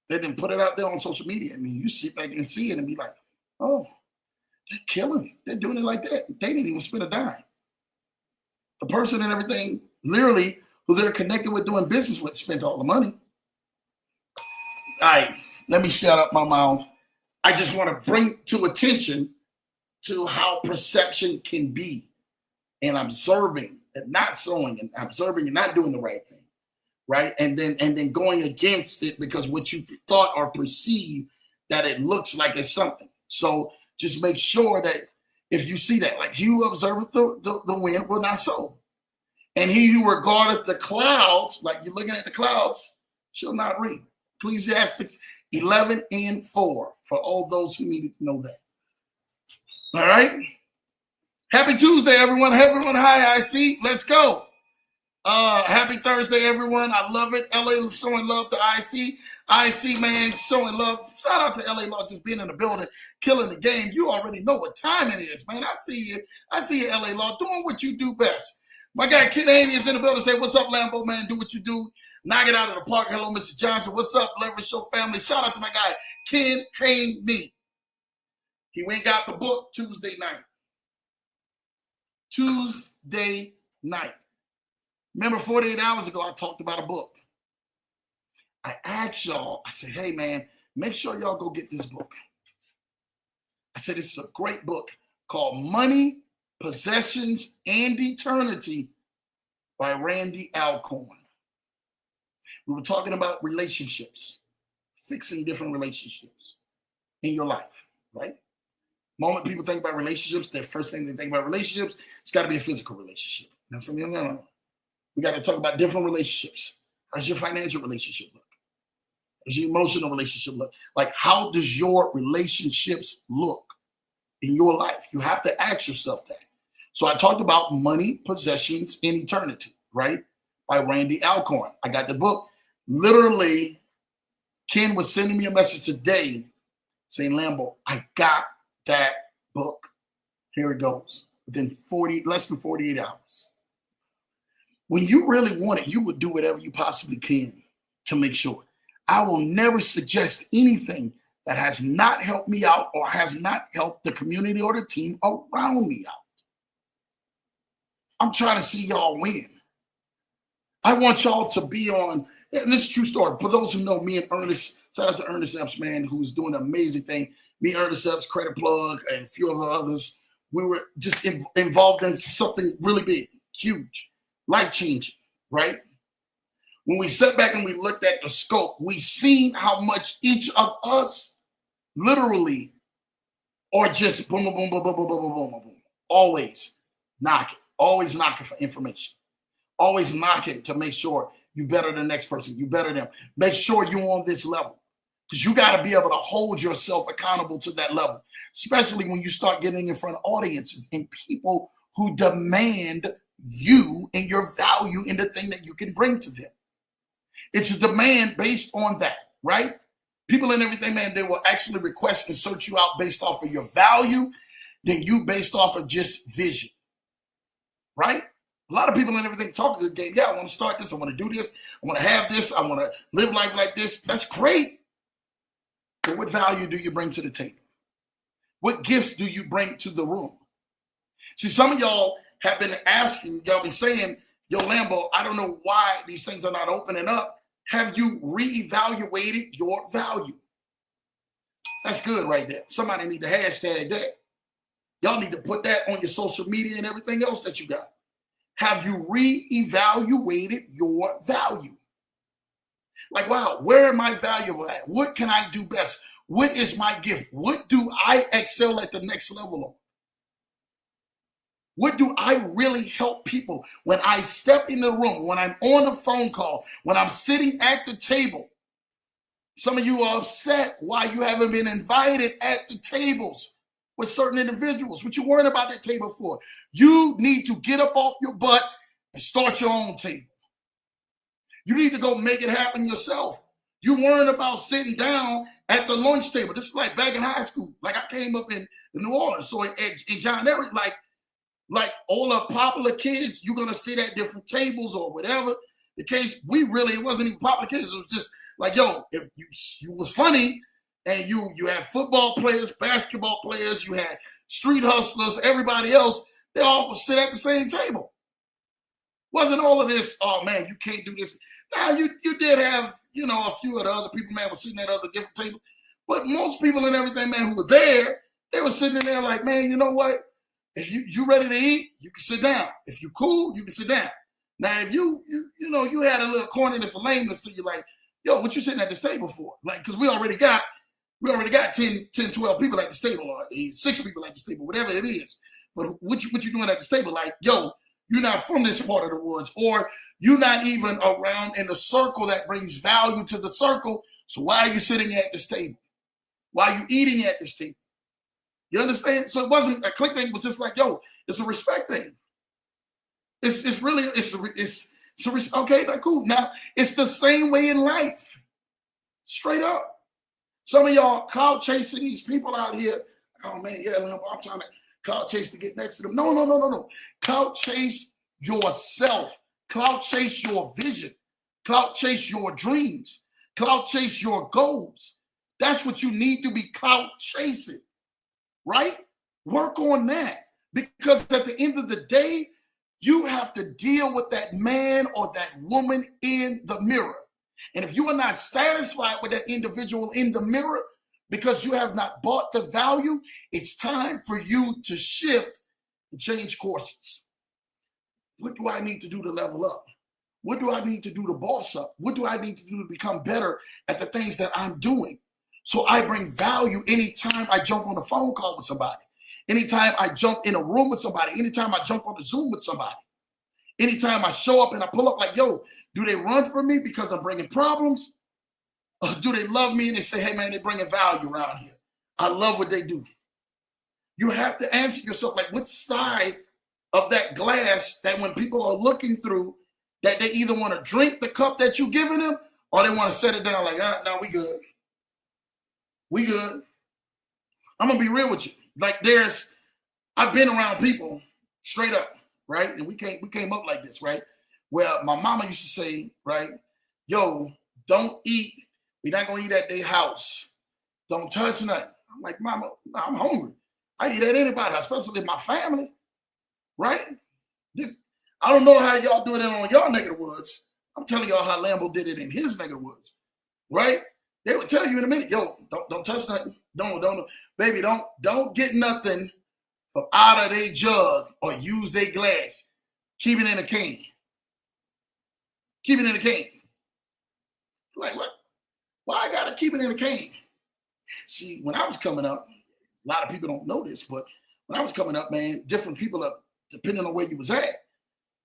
They didn't put it out there on social media. I mean, you sit back and see it and be like, oh, they're killing it. They're doing it like that. They didn't even spend a dime. The person and everything, literally, who they're connected with doing business with, spent all the money. All right, let me shut up my mouth. I just want to bring to attention to how perception can be, and observing and not sowing, and observing and not doing the right thing, right? And then going against it because what you thought or perceive that it looks like it's something. So just make sure that if you see that, like he who observeth the wind will not sow, and he who regardeth the clouds, like you're looking at the clouds, shall not reap. Ecclesiastes 11:4 for all those who needed to know that. All right. Happy Tuesday, everyone. Everyone, hi, IC. Let's go. Happy Thursday, everyone. I love it. LA showing love to IC. IC, man, showing love. Shout out to LA Law just being in the building, killing the game. You already know what time it is, man. I see you. I see you, LA Law, doing what you do best. My guy, Ken Haney, is in the building. Say, what's up, Lambo, man? Do what you do. Knock it out of the park. Hello, Mr. Johnson. What's up, Leverage Show family? Shout out to my guy, Ken Haney. He went and got the book Tuesday night. Tuesday night. Remember 48 hours ago, I talked about a book. I asked y'all, I said, hey, man, make sure y'all go get this book. I said, it's a great book called Money, Possessions, and Eternity by Randy Alcorn. We were talking about relationships, fixing different relationships in your life, right? Moment people think about relationships, the first thing they think about relationships, it's got to be a physical relationship. You know what I'm saying? No. We got to talk about different relationships. How does your financial relationship look? How does your emotional relationship look? Like, how does your relationships look in your life? You have to ask yourself that. So I talked about Money, Possessions, and Eternity, right? By Randy Alcorn. I got the book. Literally, Ken was sending me a message today saying, Lambo, I got that book. Here it goes. Within less than 48 hours. When you really want it, you would do whatever you possibly can to make sure. I will never suggest anything that has not helped me out or has not helped the community or the team around me out. I'm trying to see y'all win. I want y'all to be on, and this is a true story. For those who know me and Ernest, shout out to Ernest Epps, man, who's doing an amazing thing. Me, Ernest Epps, Credit Plug, and a few of the others. We were just involved in something really big, huge, life-changing, right? When we sat back and we looked at the scope, we seen how much each of us literally are just boom, boom, boom, boom, boom, boom, boom, boom, boom, boom. Always knocking for information. Always knocking to make sure you better than the next person, you better them. Make sure you're on this level. Because you got to be able to hold yourself accountable to that level, especially when you start getting in front of audiences and people who demand you and your value in the thing that you can bring to them. It's a demand based on that, right? People and everything, man, they will actually request and search you out based off of your value than you based off of just vision, right? A lot of people and everything talk a good game. Yeah, I want to start this. I want to do this. I want to have this. I want to live life like this. That's great. But what value do you bring to the table? What gifts do you bring to the room? See, some of y'all have been asking, y'all been saying, yo, Lambo, I don't know why these things are not opening up. Have you reevaluated your value? That's good right there. Somebody need to hashtag that. Y'all need to put that on your social media and everything else that you got. Have you reevaluated your value? Like, wow, where am I valuable at? What can I do best? What is my gift? What do I excel at the next level on? What do I really help people when I step in the room, when I'm on a phone call, when I'm sitting at the table? Some of you are upset why you haven't been invited at the tables with certain individuals. What you worrying about that table for? You need to get up off your butt and start your own table. You need to go make it happen yourself. You worrying about sitting down at the lunch table. This is like back in high school. Like I came up in New Orleans, so in John Eric, like all the popular kids, you're gonna sit at different tables or whatever the case. It wasn't even popular kids. It was just like, yo, if you was funny and you had football players, basketball players, you had street hustlers, everybody else, they all would sit at the same table. Wasn't all of this, oh man, you can't do this. Now you did have, a few of the other people, man, were sitting at other different tables. But most people and everything, man, who were there, they were sitting in there like, man, you know what? If you ready to eat, you can sit down. If you cool, you can sit down. Now, if you had a little corniness or lameness to you, like, yo, what you sitting at this table for? Like, because we already got 10, 12 people at this table, or 6 people at this table, whatever it is. But what you doing at this table? Like, yo, you're not from this part of the woods, or you're not even around in the circle that brings value to the circle. So why are you sitting at this table? Why are you eating at this table? You understand? So it wasn't a click thing. It was just like, yo, it's a respect thing. Okay, that's cool. Now, it's the same way in life. Straight up. Some of y'all clout chasing these people out here. Oh, man, yeah, I'm trying to clout chase to get next to them. No. Clout chase yourself. Clout chase your vision. Clout chase your dreams. Clout chase your goals. That's what you need to be clout chasing, right? Work on that. Because at the end of the day, you have to deal with that man or that woman in the mirror. And if you are not satisfied with that individual in the mirror because you have not bought the value, it's time for you to shift and change courses. What do I need to do to level up? What do I need to do to boss up? What do I need to do to become better at the things that I'm doing? So I bring value anytime I jump on a phone call with somebody, anytime I jump in a room with somebody, anytime I jump on a Zoom with somebody, anytime I show up and I pull up like, yo, do they run for me because I'm bringing problems? Or do they love me and they say, hey, man, they're bringing value around here. I love what they do. You have to answer yourself, like, which side of that glass that when people are looking through, that they either want to drink the cup that you're giving them or they want to set it down like, no, we good. We good. I'm going to be real with you. Like I've been around people straight up, right? And we came up like this, right? Well, my mama used to say, right, yo, don't eat. We're not gonna eat at their house. Don't touch nothing. I'm like, mama, I'm hungry. I eat at anybody's house, especially my family, right? This, I don't know how y'all do it on y'all neck of the woods. I'm telling y'all how Lambo did it in his neck of the woods, right? They would tell you in a minute, yo, don't touch nothing. Don't, baby, don't get nothing from out of their jug or use their glass. Keep it in a can. Keep it in a can. Like, what? Why I gotta keep it in a can? See, when I was coming up, a lot of people don't know this, but when I was coming up, man, different people up, depending on where you was at,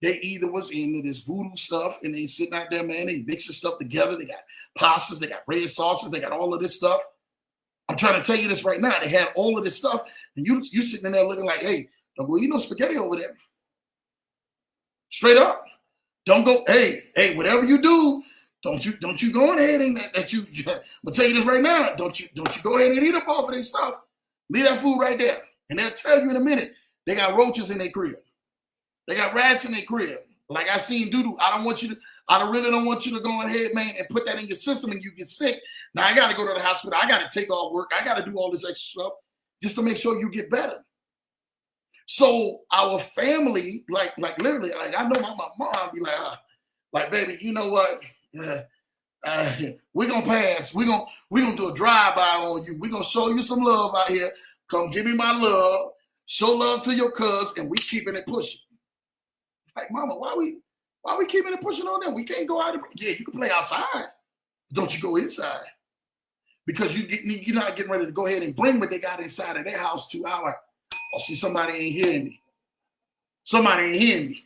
they either was into this voodoo stuff and they sitting out there, man, they mixing stuff together. They got pastas, they got red sauces, they got all of this stuff. I'm trying to tell you this right now. They had all of this stuff, and you sitting in there looking like, hey, don't go eat no spaghetti over there. Straight up. Don't go, hey, whatever you do, don't you go ahead and I'm gonna tell you this right now. Don't you go ahead and eat up all of their stuff. Leave that food right there. And they'll tell you in a minute, they got roaches in their crib. They got rats in their crib. Like I seen Doodoo. I really don't want you to go ahead, man, and put that in your system and you get sick. Now I gotta go to the hospital. I gotta take off work. I gotta do all this extra stuff just to make sure you get better. So our family, like literally, like I know my mom be like, baby, you know what? We're gonna pass. We're gonna do a drive-by on you. We're gonna show you some love out here. Come give me my love. Show love to your cuz, and we keeping it pushing. Like, mama, why we keeping it pushing on them? We can't go out. Yeah, you can play outside. Don't you go inside? Because you're not getting ready to go ahead and bring what they got inside of their house to our. Oh, see, somebody ain't hearing me. Somebody ain't hearing me.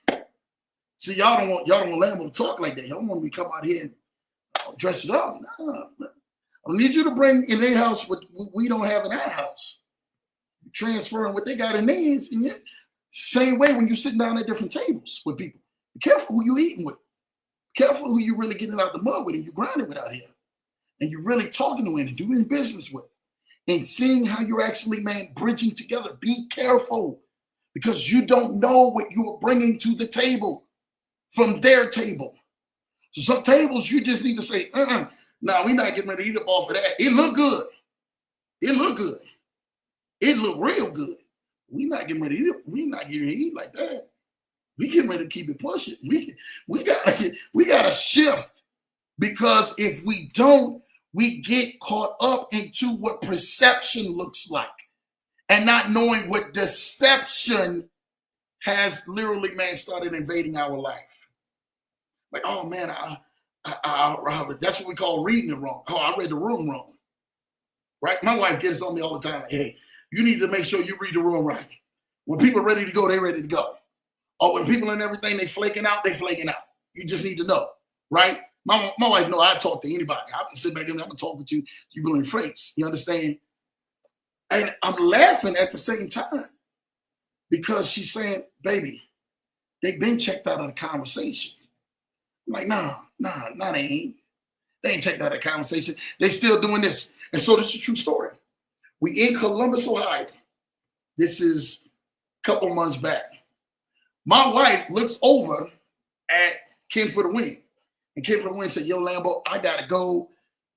See, y'all don't want Lambo to talk like that. Y'all want me to come out here and dress it up. No. I need you to bring in their house what we don't have in our house. Transferring what they got in theirs. And same way when you're sitting down at different tables with people. Be careful who you eating with. Be careful who you really getting out the mud with and you grinding with out here. And you're really talking to and doing business with. And seeing how you're actually, man, bridging together. Be careful because you don't know what you are bringing to the table from their table. So some tables you just need to say, no, we're not getting ready to eat up off of that. It look good. It look good. It look real good. We're not getting ready to eat it. We're not getting ready to eat like that. We getting ready to keep it pushing. We gotta shift because if we don't, we get caught up into what perception looks like and not knowing what deception has literally, man, started invading our life. Like, oh man, that's what we call reading it wrong. Oh, I read the room wrong. Right? My wife gets on me all the time. Like, hey, you need to make sure you read the room right. When people are ready to go, they're ready to go. Or when people and everything, they flaking out, they flaking out. You just need to know, right? My wife know I talk to anybody. I'm gonna sit back and I'm gonna talk with you. You will in face. You understand? And I'm laughing at the same time because she's saying, baby, they've been checked out of the conversation. I'm like, nah, they ain't. They ain't checked out of the conversation. They still doing this. And so this is a true story. We in Columbus, Ohio. This is a couple months back. My wife looks over at Ken for the Win. And Ken for the Win said, yo, Lambo, I got to go.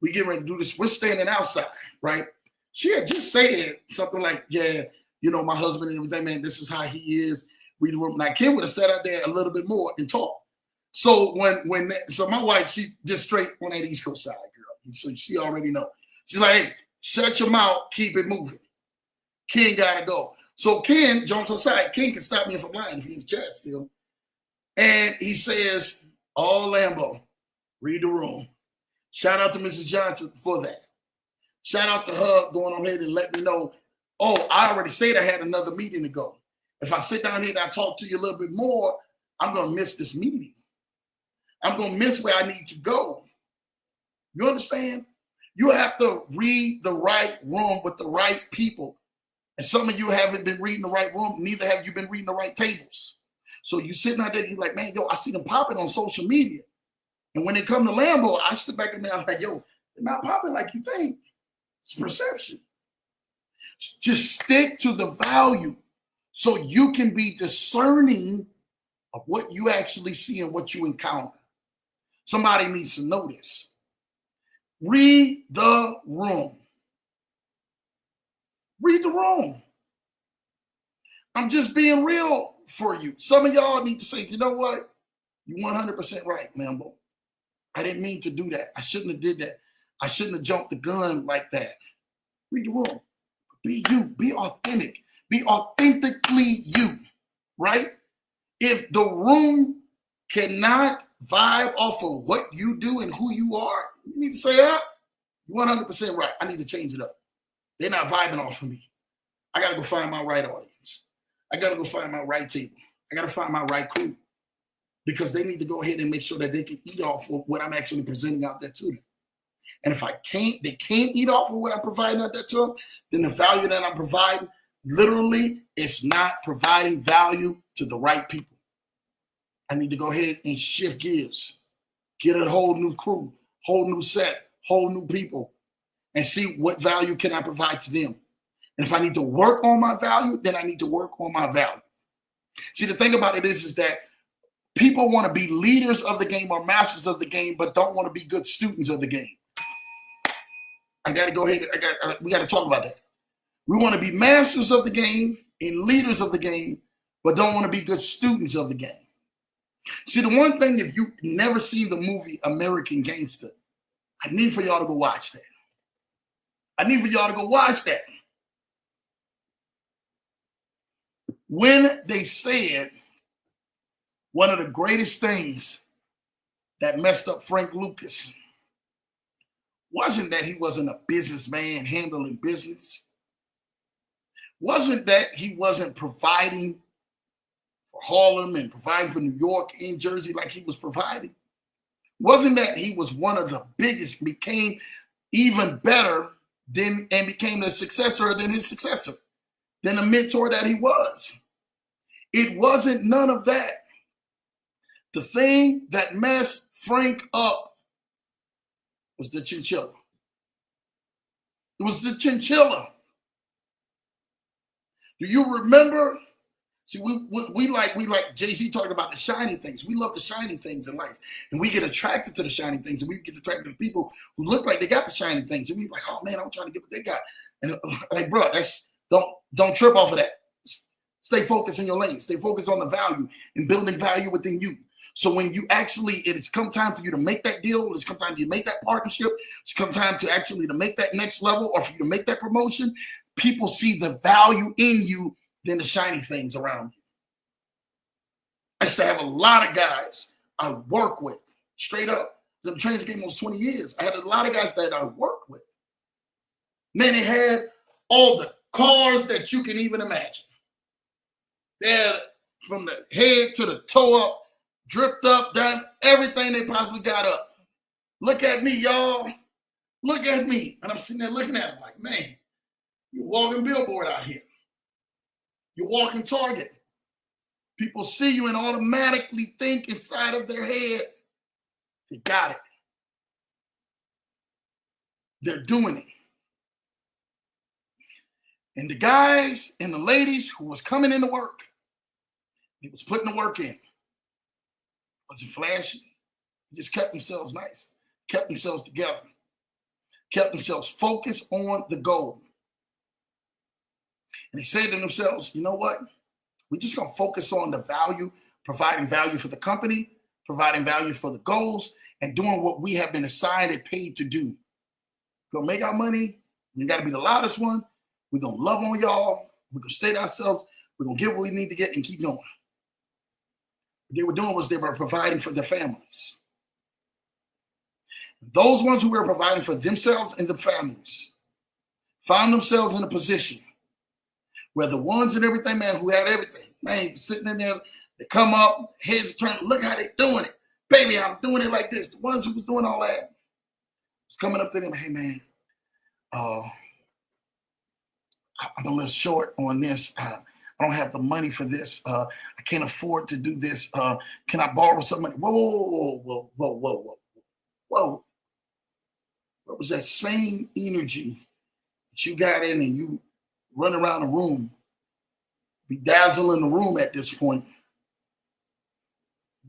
We getting ready to do this. We're standing outside, right? She had just said something like, yeah, you know, my husband and everything, man, this is how he is. Now, Ken would have sat out there a little bit more and talked. So so my wife, she just straight on that East Coast side, girl. So she already know. She's like, hey, shut your mouth, keep it moving. Ken got to go. So Ken jumps aside. Ken can stop me if I'm lying if he's in the chat still. And he says, oh, Lambo, read the room. Shout out to Mrs. Johnson for that. Shout out to her going on ahead and let me know, oh, I already said I had another meeting to go. If I sit down here and I talk to you a little bit more, I'm going to miss this meeting. I'm going to miss where I need to go. You understand? You have to read the right room with the right people. And some of you haven't been reading the right room. Neither have you been reading the right tables. So you're sitting out there, you're like, man, yo, I see them popping on social media. And when they come to Lambo, I sit back and I'm like, yo, they're not popping like you think. It's perception. Just stick to the value so you can be discerning of what you actually see and what you encounter. Somebody needs to know this. Read the room. Read the room. I'm just being real for you. Some of y'all need to say, you know what? You're 100% right, Mambo. I didn't mean to do that. I shouldn't have did that. I shouldn't have jumped the gun like that. Read the room. Be you. Be authentic. Be authentically you, right? If the room cannot vibe off of what you do and who you are, you need to say that. You're 100% right. I need to change it up. They're not vibing off of me. I got to go find my right audience. I got to go find my right table. I got to find my right crew, because they need to go ahead and make sure that they can eat off of what I'm actually presenting out there to them. And if they can't eat off of what I'm providing out there to them, then the value that I'm providing literally is not providing value to the right people. I need to go ahead and shift gears, get a whole new crew, whole new set, whole new people, and see what value can I provide to them. And if I need to work on my value, then I need to work on my value. See, the thing about it is that people want to be leaders of the game or masters of the game, but don't want to be good students of the game. I got to go ahead. We got to talk about that. We want to be masters of the game and leaders of the game, but don't want to be good students of the game. See, the one thing, if you've never seen the movie American Gangster, I need for y'all to go watch that. I need for y'all to go watch that. When they said one of the greatest things that messed up Frank Lucas wasn't that he wasn't a businessman handling business. Wasn't that he wasn't providing for Harlem and providing for New York and Jersey like he was providing. Wasn't that he was one of the biggest, became even better than, and became the successor than his successor, than the mentor that he was. It wasn't none of that. The thing that messed Frank up was the chinchilla. It was the chinchilla. Do you remember? See, we like Jay-Z talking about the shiny things. We love the shiny things in life. And we get attracted to the shiny things. And we get attracted to people who look like they got the shiny things. And we're like, oh man, I'm trying to get what they got. And like, bro, don't trip off of that. Stay focused in your lane. Stay focused on the value and building value within you. So when you actually, it's come time for you to make that deal, it's come time for you to make that partnership, it's come time to actually to make that next level or for you to make that promotion, people see the value in you than the shiny things around you. I used to have a lot of guys I work with, straight up. The Trans game was 20 years. I had a lot of guys that I worked with. Man, they had all the cars that you can even imagine. They had from the head to the toe up, dripped up, done everything they possibly got up. Look at me, y'all. Look at me. And I'm sitting there looking at them like, man, you're a walking billboard out here. You're walking Target. People see you and automatically think inside of their head, they got it. They're doing it. And the guys and the ladies who was coming into work, they was putting the work in. Wasn't flashy. Just kept themselves nice, kept themselves together, kept themselves focused on the goal. And they said to themselves, you know what? We're just going to focus on the value, providing value for the company, providing value for the goals, and doing what we have been assigned and paid to do. We're going to make our money. We got to be the loudest one. We're going to love on y'all. We're going to state ourselves. We're going to get what we need to get and keep going. What they were doing was they were providing for their families. Those ones who were providing for themselves and their families found themselves in a position where the ones and everything, man, who had everything, man, sitting in there, they come up, heads turned, look how they doing it. Baby, I'm doing it like this. The ones who was doing all that was coming up to them, hey, man, I'm a little short on this. I don't have the money for this. I can't afford to do this. Can I borrow some money? Whoa. What was that same energy that you got in and you run around the room, bedazzling the room at this point?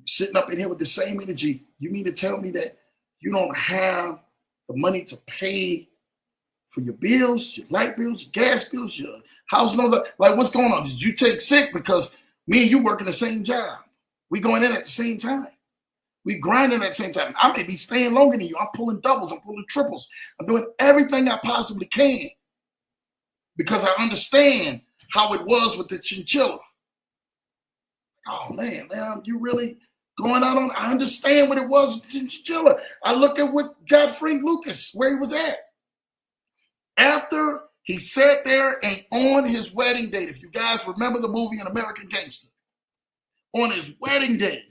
sitting up in here with the same energy. You mean to tell me that you don't have the money to pay for your bills, your light bills, your gas bills, your house note? Like, what's going on? Did you take sick? Because me and you working the same job. We going in at the same time. We grinding at the same time. I may be staying longer than you. I'm pulling doubles. I'm pulling triples. I'm doing everything I possibly can because I understand how it was with the chinchilla. Oh, man, you really going out on? I understand what it was with the chinchilla. I look at what got Frank Lucas, where he was at. After he sat there and on his wedding date, if you guys remember the movie An American Gangster, on his wedding day,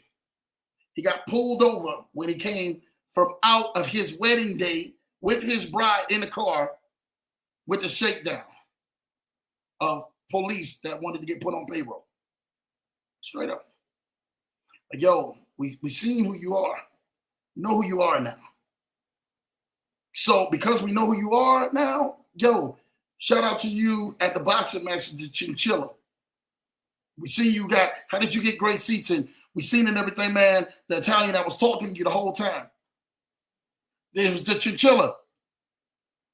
he got pulled over when he came from out of his wedding day with his bride in the car with the shakedown of police that wanted to get put on payroll. Straight up. Like, yo, we seen who you are. You know who you are now. So because we know who you are now, yo, shout out to you at the boxing match, the Chinchilla. We seen you got, how did you get great seats in? We seen and everything, man, the Italian that was talking to you the whole time. There was the Chinchilla,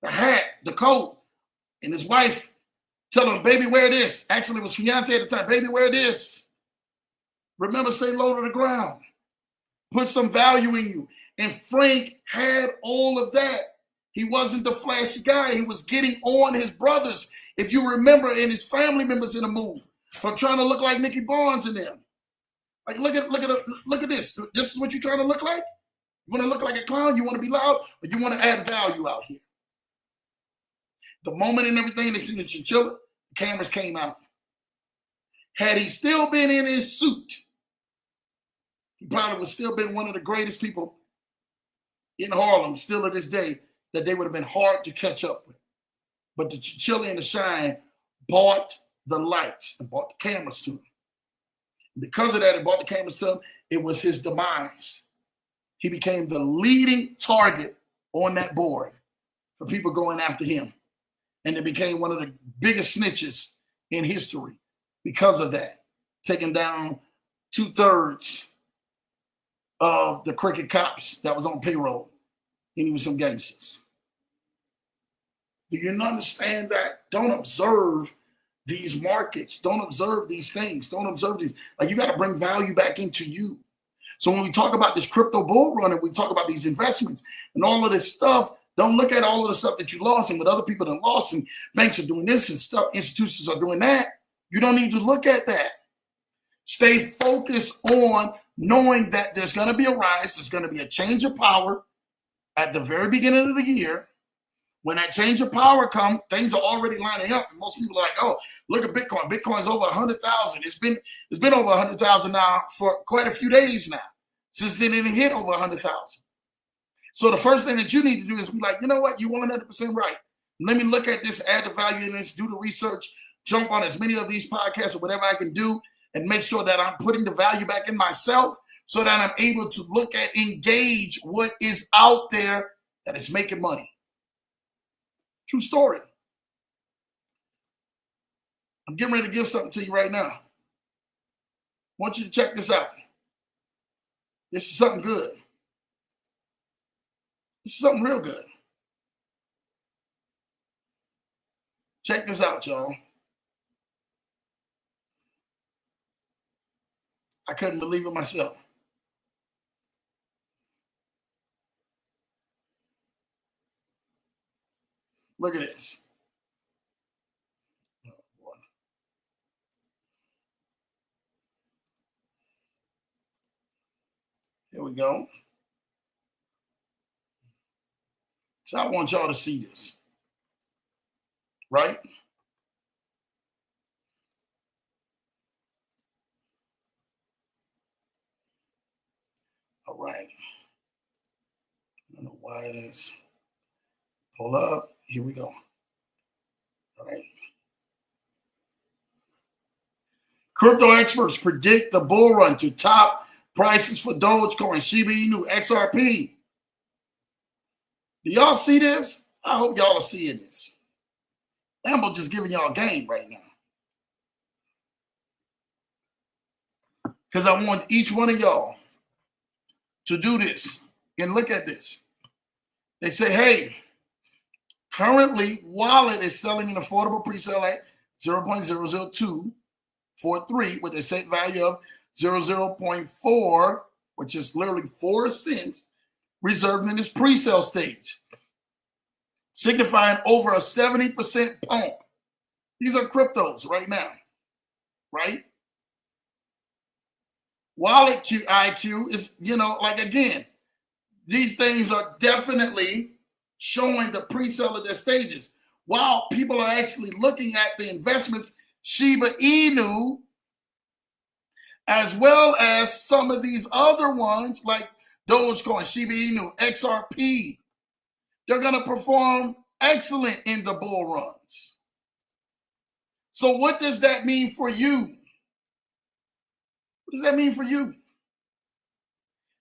the hat, the coat, and his wife telling him, baby, wear this. Actually, it was fiance at the time. Baby, wear this. Remember, stay low to the ground. Put some value in you. And Frank had all of that. He wasn't the flashy guy. He was getting on his brothers, if you remember, and his family members in the move for trying to look like Nicky Barnes and them. Like, look at this. This is what you're trying to look like? You want to look like a clown? You want to be loud? Or you want to add value out here? The moment and everything, they seen the Chinchilla, the cameras came out. Had he still been in his suit, he probably would still been one of the greatest people in Harlem, still to this day, that they would have been hard to catch up with. But the Chinchilla and the Shine bought the lights and bought the cameras to him. Because of that, it bought the cameras to him. It was his demise. He became the leading target on that board for people going after him. And it became one of the biggest snitches in history because of that, taking down 2/3 of the cricket cops that was on payroll. And he was some gangsters. Do you understand that? Don't observe these markets. Don't observe these things. Don't observe these. Like, you got to bring value back into you. So when we talk about this crypto bull run and we talk about these investments and all of this stuff, don't look at all of the stuff that you lost and what other people have lost and banks are doing this and stuff, institutions are doing that. You don't need to look at that. Stay focused on knowing that there's going to be a rise. There's going to be a change of power at the very beginning of the year. When that change of power comes, things are already lining up. And most people are like, oh, look at Bitcoin. Bitcoin's over 100,000. It's been over 100,000 now for quite a few days now, since it didn't hit over 100,000. So the first thing that you need to do is be like, you know what? You're 100% right. Let me look at this, add the value in this, do the research, jump on as many of these podcasts or whatever I can do, and make sure that I'm putting the value back in myself so that I'm able to look at, engage what is out there that is making money. True story. I'm getting ready to give something to you right now. I want you to check this out. This is something good. This is something real good. Check this out, y'all. I couldn't believe it myself. Look at this. Oh, boy. Here we go. So I want y'all to see this. Right? All right. I don't know why it is. Pull up. Here we go. All right. Crypto experts predict the bull run to top prices for Dogecoin, Shiba Inu, XRP. Do y'all see this? I hope y'all are seeing this. Lambo just giving y'all game right now. Because I want each one of y'all to do this. And look at this. They say, hey, currently Wallet is selling an affordable pre-sale at 0.00243 with a set value of 0.4, which is literally 4 cents, reserved in this pre-sale stage, signifying over a 70% pump. These are cryptos right now, right? Wallet IQ is, like, again, these things are definitely showing the pre-sale of their stages. While people are actually looking at the investments, Shiba Inu, as well as some of these other ones like Dogecoin, Shiba Inu, XRP, they're going to perform excellent in the bull runs. So what does that mean for you? What does that mean for you?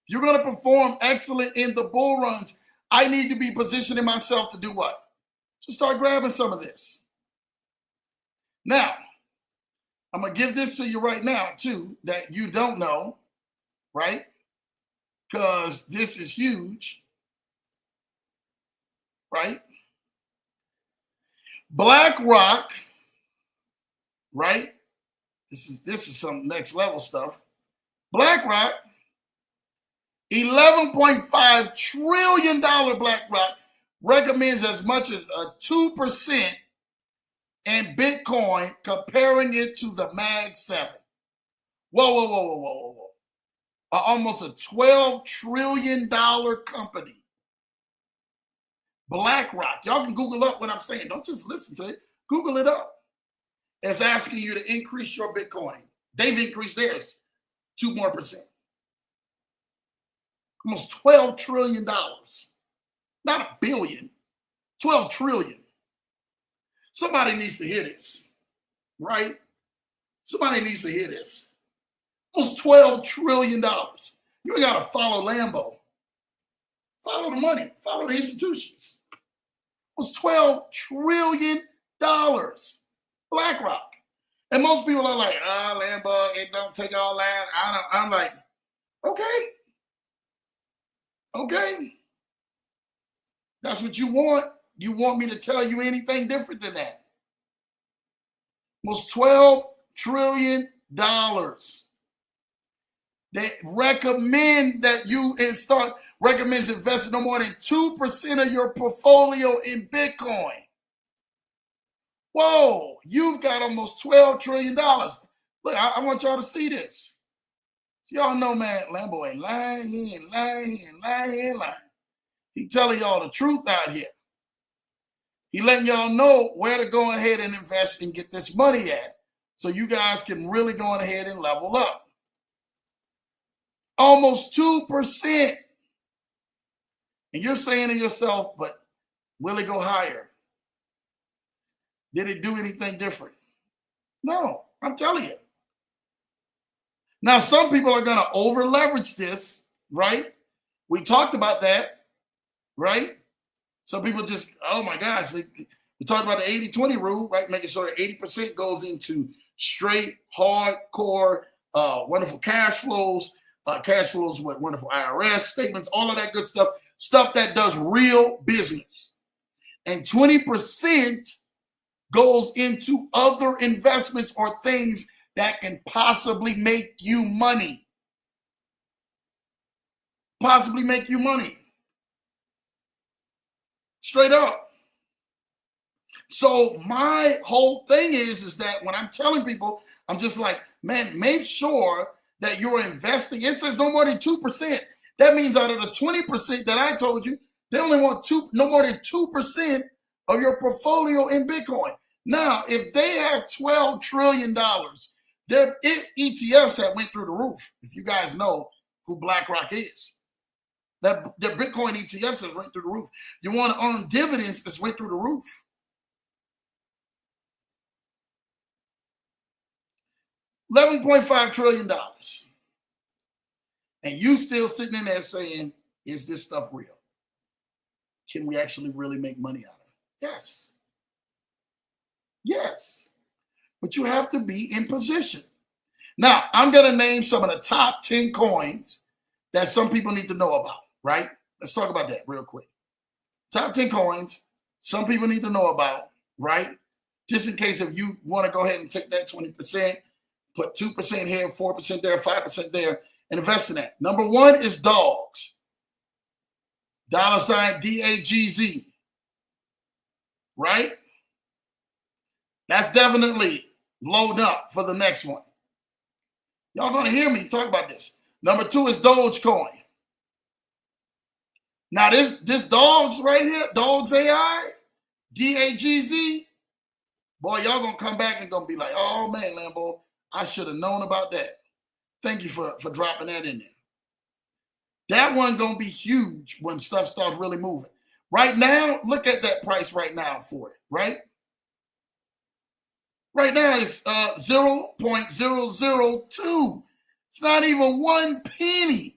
If you're going to perform excellent in the bull runs, I need to be positioning myself to do what? To start grabbing some of this. Now, I'm going to give this to you right now, too, that you don't know, right? Because this is huge, right? BlackRock, right? This is some next level stuff. BlackRock, $11.5 trillion BlackRock recommends as much as a 2% in Bitcoin, comparing it to the Mag 7. Whoa. Almost a $12 trillion company. BlackRock. Y'all can Google up what I'm saying. Don't just listen to it. Google it up. It's asking you to increase your Bitcoin. They've increased theirs 2 more percent. Almost $12 trillion. Not a billion. 12 trillion. Somebody needs to hear this, right? Somebody needs to hear this. Almost $12 trillion. You ain't got to follow Lambo. Follow the money. Follow the institutions. Almost $12 trillion. BlackRock. And most people are like, Lambo, it don't take all that. I'm like, okay. That's what you want. You want me to tell you anything different than that? Almost $12 trillion. They recommend that you recommends investing no more than 2% of your portfolio in Bitcoin. Whoa, you've got almost $12 trillion. Look, I want y'all to see this. So y'all know, man, Lambo ain't lying. He ain't lying. He telling y'all the truth out here. He letting y'all know where to go ahead and invest and get this money at, so you guys can really go ahead and level up. Almost 2%. And you're saying to yourself, but will it go higher? Did it do anything different? No, I'm telling you. Now, some people are going to over leverage this, right? We talked about that, right? Some people just, oh my gosh, we talked about the 80-20 rule, right? Making sure that 80% goes into straight, hardcore, wonderful cash flows with wonderful IRS statements, all of that good stuff that does real business. And 20% goes into other investments or things that can possibly make you money. Straight up. So my whole thing is that when I'm telling people, I'm just like, man, make sure that you're investing. It says no more than 2%. That means out of the 20% that I told you, they only want no more than 2% of your portfolio in Bitcoin. Now, if they have $12 trillion, their ETFs have went through the roof. If you guys know who BlackRock is, their Bitcoin ETFs have went through the roof. You want to earn dividends, it's went through the roof. $11.5 trillion. And you still sitting in there saying, is this stuff real? Can we actually really make money out of it? Yes. Yes. But you have to be in position. Now, I'm going to name some of the top 10 coins that some people need to know about, right? Let's talk about that real quick. Top 10 coins some people need to know about, right? Just in case if you want to go ahead and take that 20%, put 2% here, 4% there, 5% there, and invest in that. Number one is dogs. $ DAGZ. Right? That's definitely loading up for the next one. Y'all gonna hear me talk about this. Number two is Dogecoin. Now this dogs right here, Dogs AI, DAGZ, boy, y'all gonna come back and gonna be like, oh man, Lambo, I should have known about that. Thank you for dropping that in there. That one gonna be huge when stuff starts really moving. Right now, look at that price right now for it, right? Right now it's 0.002. It's not even 1 penny.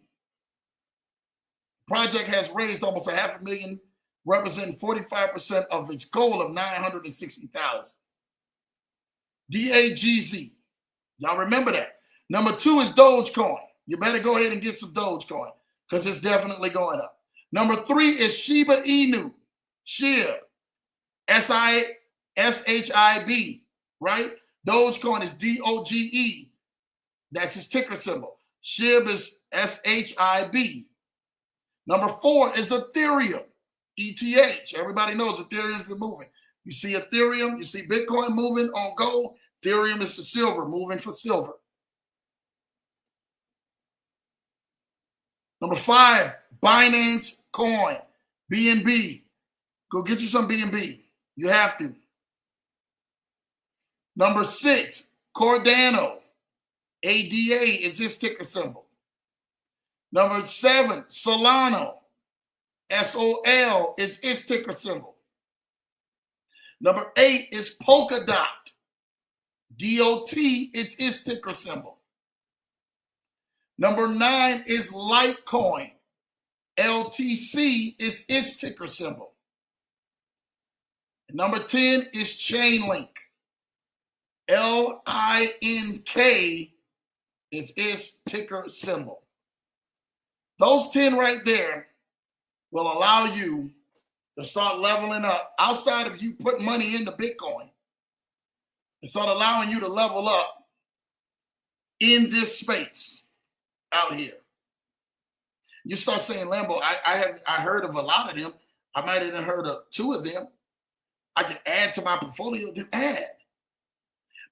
Project has raised almost $500,000, representing 45% of its goal of 960,000. DAGZ. Y'all remember that. Number two is Dogecoin. You better go ahead and get some Dogecoin because it's definitely going up. Number three is Shiba Inu. SHIB. SHIB. Right? Dogecoin is DOGE. That's his ticker symbol. SHIB is SHIB. Number four is Ethereum. ETH. Everybody knows Ethereum's been moving. You see Ethereum, you see Bitcoin moving on gold. Ethereum is the silver, moving for silver. Number five, Binance Coin. BNB. Go get you some BNB. You have to. Number six, Cardano. ADA is his ticker symbol. Number seven, Solana. SOL is its ticker symbol. Number eight is Polkadot. DOT is its ticker symbol. Number nine is Litecoin. LTC is its ticker symbol. And number 10 is Chainlink. LINK is its ticker symbol. Those 10 right there will allow you to start leveling up outside of you putting money into Bitcoin and start allowing you to level up in this space out here. You start saying, Lambo, I heard of a lot of them. I might have heard of 2 of them. I can add to my portfolio, then add.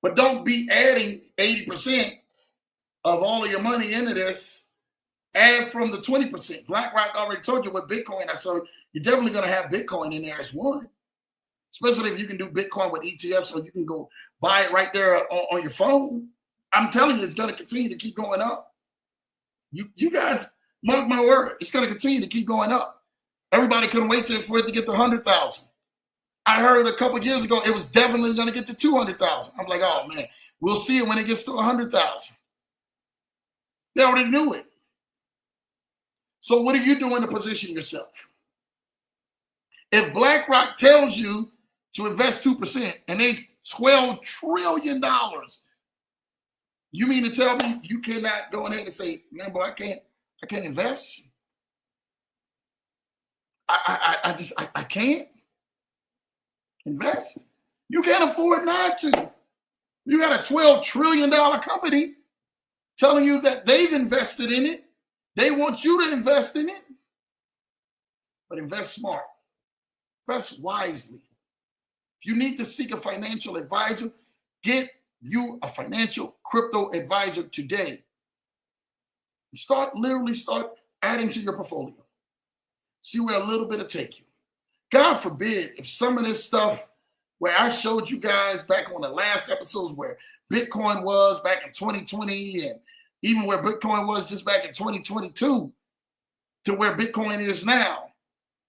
But don't be adding 80% of all of your money into this. Add from the 20%. BlackRock already told you what Bitcoin is. So you're definitely going to have Bitcoin in there as one. Especially if you can do Bitcoin with ETFs, so you can go buy it right there on your phone. I'm telling you, it's going to continue to keep going up. You guys, mark my word, it's going to continue to keep going up. Everybody couldn't wait for it to get to 100,000. I heard a couple of years ago it was definitely going to get to 200,000. I'm like, oh man, we'll see it when it gets to 100,000. They already knew it. So what are you doing to position yourself? If BlackRock tells you to invest 2% and they $12 trillion, you mean to tell me you cannot go ahead and say, man, boy, I can't invest? I can't invest. You can't afford not to. You got a $12 trillion company telling you that they've invested in it. They want you to invest in it. But invest smart. Invest wisely. If you need to seek a financial advisor, get you a financial crypto advisor today. Literally start adding to your portfolio. See where a little bit will take you. God forbid if some of this stuff where I showed you guys back on the last episodes where Bitcoin was back in 2020 and even where Bitcoin was just back in 2022 to where Bitcoin is now.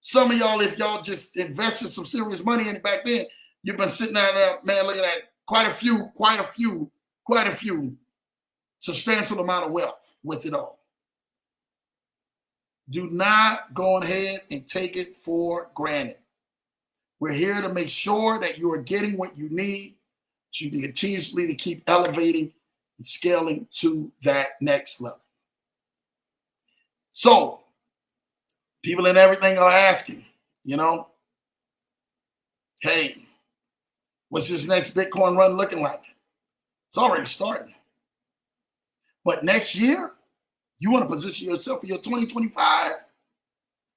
Some of y'all, if y'all just invested some serious money in it back then, you've been sitting down there, man, looking at quite a few substantial amount of wealth with it all. Do not go ahead and take it for granted. We're here to make sure that you are getting what you need so you can continuously to keep elevating and scaling to that next level. So people and everything are asking, you know, hey, what's this next Bitcoin run looking like? It's already starting. But next year, you want to position yourself for your 2025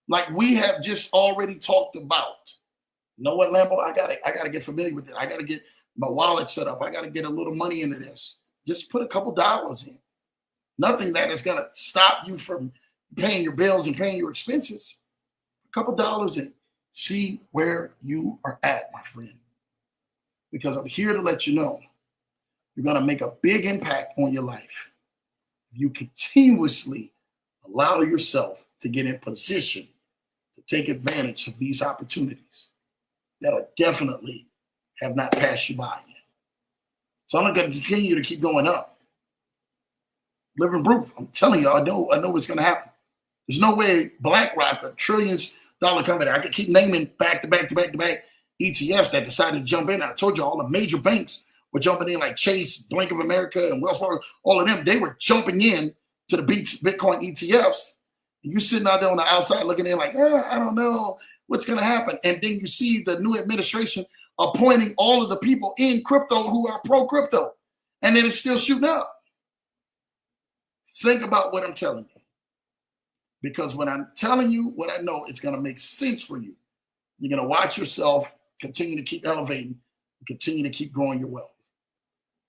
like we have just already talked about. You know what, Lambo? I gotta get familiar with it. I gotta get my wallet set up. I gotta get a little money into this. Just put a couple dollars in. Nothing that is gonna stop you from paying your bills and paying your expenses. A couple dollars in. See where you are at, my friend. Because I'm here to let you know you're gonna make a big impact on your life. You continuously allow yourself to get in position to take advantage of these opportunities that'll definitely have not passed you by yet. So I'm going to continue to keep going up. Living proof. I'm telling you, I know what's going to happen. There's no way BlackRock, a trillions-dollar company, I could keep naming back to back ETFs that decided to jump in. I told you all the major banks were jumping in, like Chase, Bank of America, and Wells Fargo. All of them, they were jumping in to the Bitcoin ETFs. And you sitting out there on the outside looking in like, I don't know what's going to happen. And then you see the new administration appointing all of the people in crypto who are pro-crypto. And then it's still shooting up. Think about what I'm telling you. Because when I'm telling you what I know, it's going to make sense for you. You're going to watch yourself continue to keep elevating and continue to keep growing your wealth.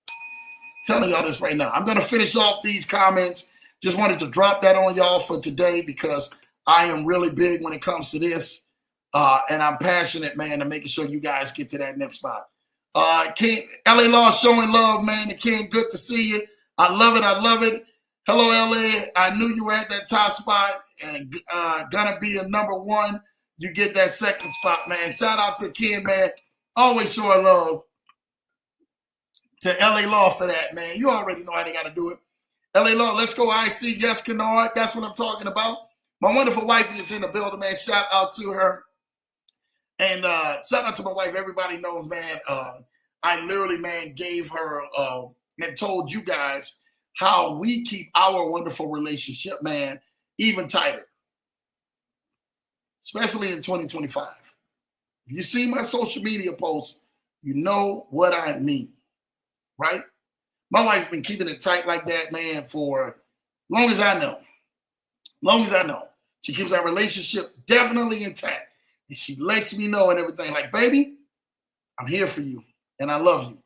I'm telling y'all this right now. I'm going to finish off these comments. Just wanted to drop that on y'all for today because I am really big when it comes to this. And I'm passionate, man, to making sure you guys get to that next spot. King, LA Law showing love, man. The King, good to see you. I love it. I love it. Hello, LA. I knew you were at that top spot and gonna be a number one. You get that second spot, man. Shout out to Ken, man. Always showing love to LA Law for that, man. You already know how they got to do it. LA Law, let's go. IC. Yes, Kennard. That's what I'm talking about. My wonderful wife is in the building, man. Shout out to her. And shout out to my wife. Everybody knows, man. I literally, man, gave her and told you guys how we keep our wonderful relationship, man, even tighter. Especially in 2025. If you see my social media posts, you know what I mean, right? My wife's been keeping it tight like that, man, for long as I know. Long as I know. She keeps our relationship definitely intact. And she lets me know and everything like, baby, I'm here for you. And I love you.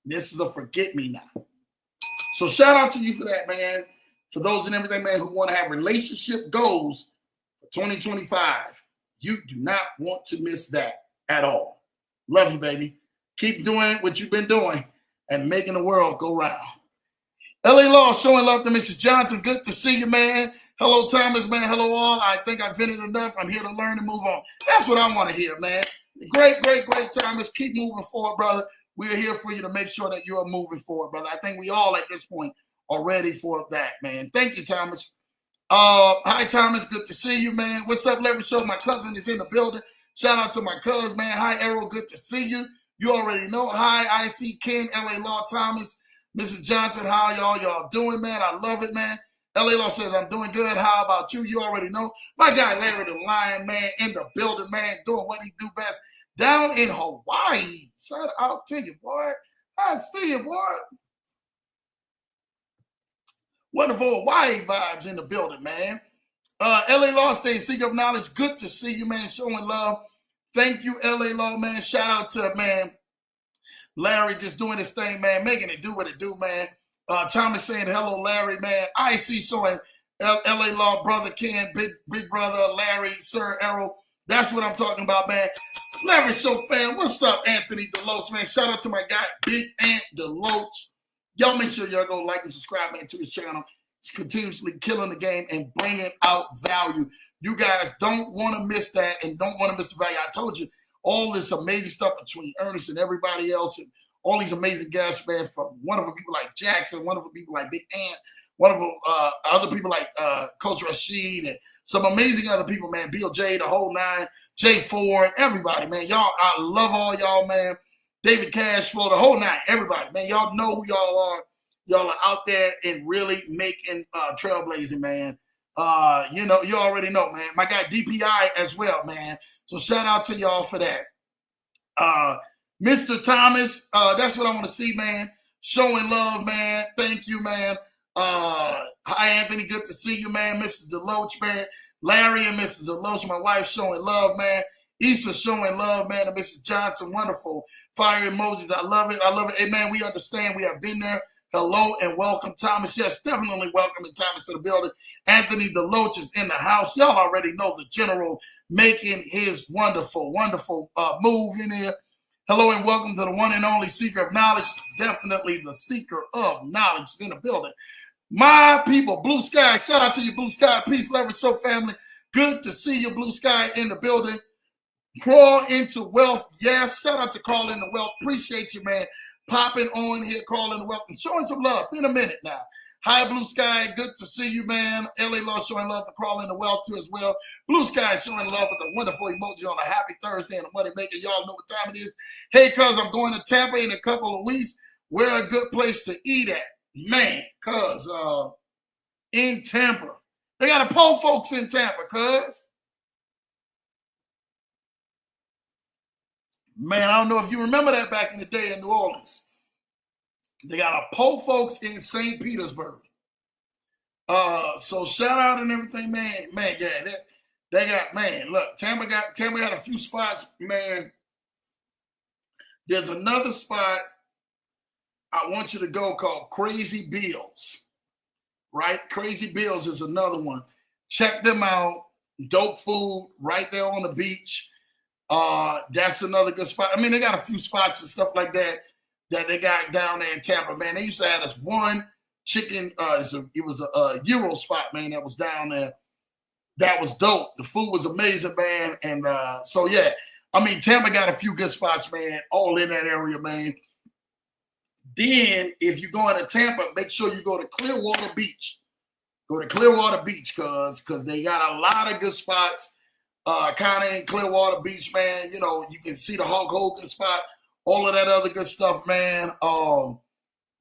This is a forget me now. So shout out to you for that, man. For those and everything, man, who want to have relationship goals for 2025. You do not want to miss that at all. Love you, baby. Keep doing what you've been doing and making the world go round. LA Law showing love to Mrs. Johnson. Good to see you, man. Hello, Thomas, man. Hello, all. I think I've vented enough. I'm here to learn and move on. That's what I want to hear, man. Great, Thomas. Keep moving forward, brother. We're here for you to make sure that you are moving forward, brother. I think we all at this point are ready for that, man. Thank you, Thomas. Hi, Thomas. Good to see you, man. What's up, Leverage Show? My cousin is in the building. Shout out to my cousin, man. Hi, Errol. Good to see you. You already know. Hi, IC Ken, LA Law, Thomas, Mrs. Johnson. How y'all doing, man? I love it, man. LA Law says, I'm doing good. How about you? You already know. My guy, Larry the Lion, man, in the building, man, doing what he do best. Down in Hawaii. Shout out to you, boy. I see you, boy. Wonderful Hawaii vibes in the building, man. LA Law says, Seeker of Knowledge. Good to see you, man, showing love. Thank you, LA Law, man. Shout out to, man, Larry just doing his thing, man, making it do what it do, man. Thomas saying, hello, Larry, man. I see showing LA Law, brother Ken, big brother Larry, Sir Errol. That's what I'm talking about, man. Larry Show fan, what's up, Anthony Deloach, man? Shout out to my guy, Big Ant Deloach. Y'all make sure y'all go like and subscribe, man, to his channel. He's continuously killing the game and bringing out value. You guys don't want to miss that and don't want to miss the value. I told you all this amazing stuff between Ernest and everybody else and all these amazing guests, man, from wonderful people like Jackson, wonderful people like Big Ant, wonderful other people like Coach Rashid and some amazing other people, man, Bill J, the whole nine, Jay Ford, everybody, man. Y'all, I love all y'all, man. David Cashflow, the whole nine, everybody, man. Y'all know who y'all are. Y'all are out there and really making trailblazing, man. You know, you already know, man. My guy DPI as well, man. So shout out to y'all for that. Mr. Thomas, that's what I want to see, man. Showing love, man. Thank you, man. Hi, Anthony. Good to see you, man. Mr. Deloach, man. Larry and Mrs. Deloach, my wife, showing love, man. Issa showing love, man. And Mrs. Johnson, wonderful. Fire emojis. I love it. I love it. Hey, man, we understand. We have been there. Hello and welcome, Thomas. Yes, definitely welcoming Thomas to the building. Anthony Deloach is in the house. Y'all already know the general making his wonderful, wonderful move in here. Hello and welcome to the one and only seeker of knowledge. Definitely the seeker of knowledge is in the building. My people, Blue Sky, shout out to you, Blue Sky, Peace, Leverage Show family. Good to see you, Blue Sky, in the building. Crawl into wealth. Yes, shout out to Crawl into Wealth. Appreciate you, man. Popping on here, Crawl into Wealth, and showing some love. Been a minute now. Hi, Blue Sky. Good to see you, man. LA Law showing love to Crawl into Wealth, too, as well. Blue Sky showing love with a wonderful emoji on a happy Thursday and a money maker. Y'all know what time it is. Hey, cuz I'm going to Tampa in a couple of weeks. Where a good place to eat at? Man, cuz in Tampa. They got a po folks in Tampa, cuz. Man, I don't know if you remember that back in the day in New Orleans. They got a po folks in St. Petersburg. So shout out and everything, man. Man, yeah, they got, man, look, Tampa had a few spots, man. There's another spot I want you to go called Crazy Bills, right? Crazy Bills is another one. Check them out. Dope food right there on the beach. That's another good spot. I mean, they got a few spots and stuff like that they got down there in Tampa, man. They used to have this one chicken. It was a Euro spot, man, that was down there. That was dope. The food was amazing, man. And so, yeah, I mean, Tampa got a few good spots, man, all in that area, man. Then, if you go into Tampa, make sure you go to Clearwater Beach. Go to Clearwater Beach, because they got a lot of good spots. Kind of in Clearwater Beach, man. You know, you can see the Hulk Hogan spot, all of that other good stuff, man.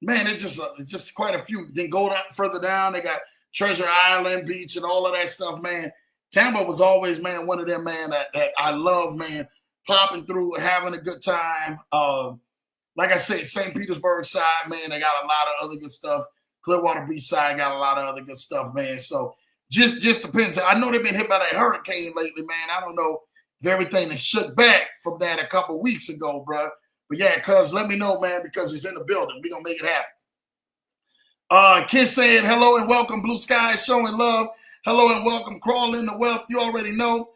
Man, it's just quite a few. Then go down, further down, they got Treasure Island Beach and all of that stuff, man. Tampa was always, man, one of them, man, that I love, man, popping through, having a good time. Like I said, St. Petersburg side, man, they got a lot of other good stuff. Clearwater Beach side got a lot of other good stuff, man. So just depends. I know they've been hit by that hurricane lately, man. I don't know if everything is shook back from that a couple weeks ago, bro. But yeah, cuz let me know, man, because he's in the building. We're going to make it happen. Kid saying hello and welcome, Blue Sky, showing love. Hello and welcome, Crawl into Wealth. You already know.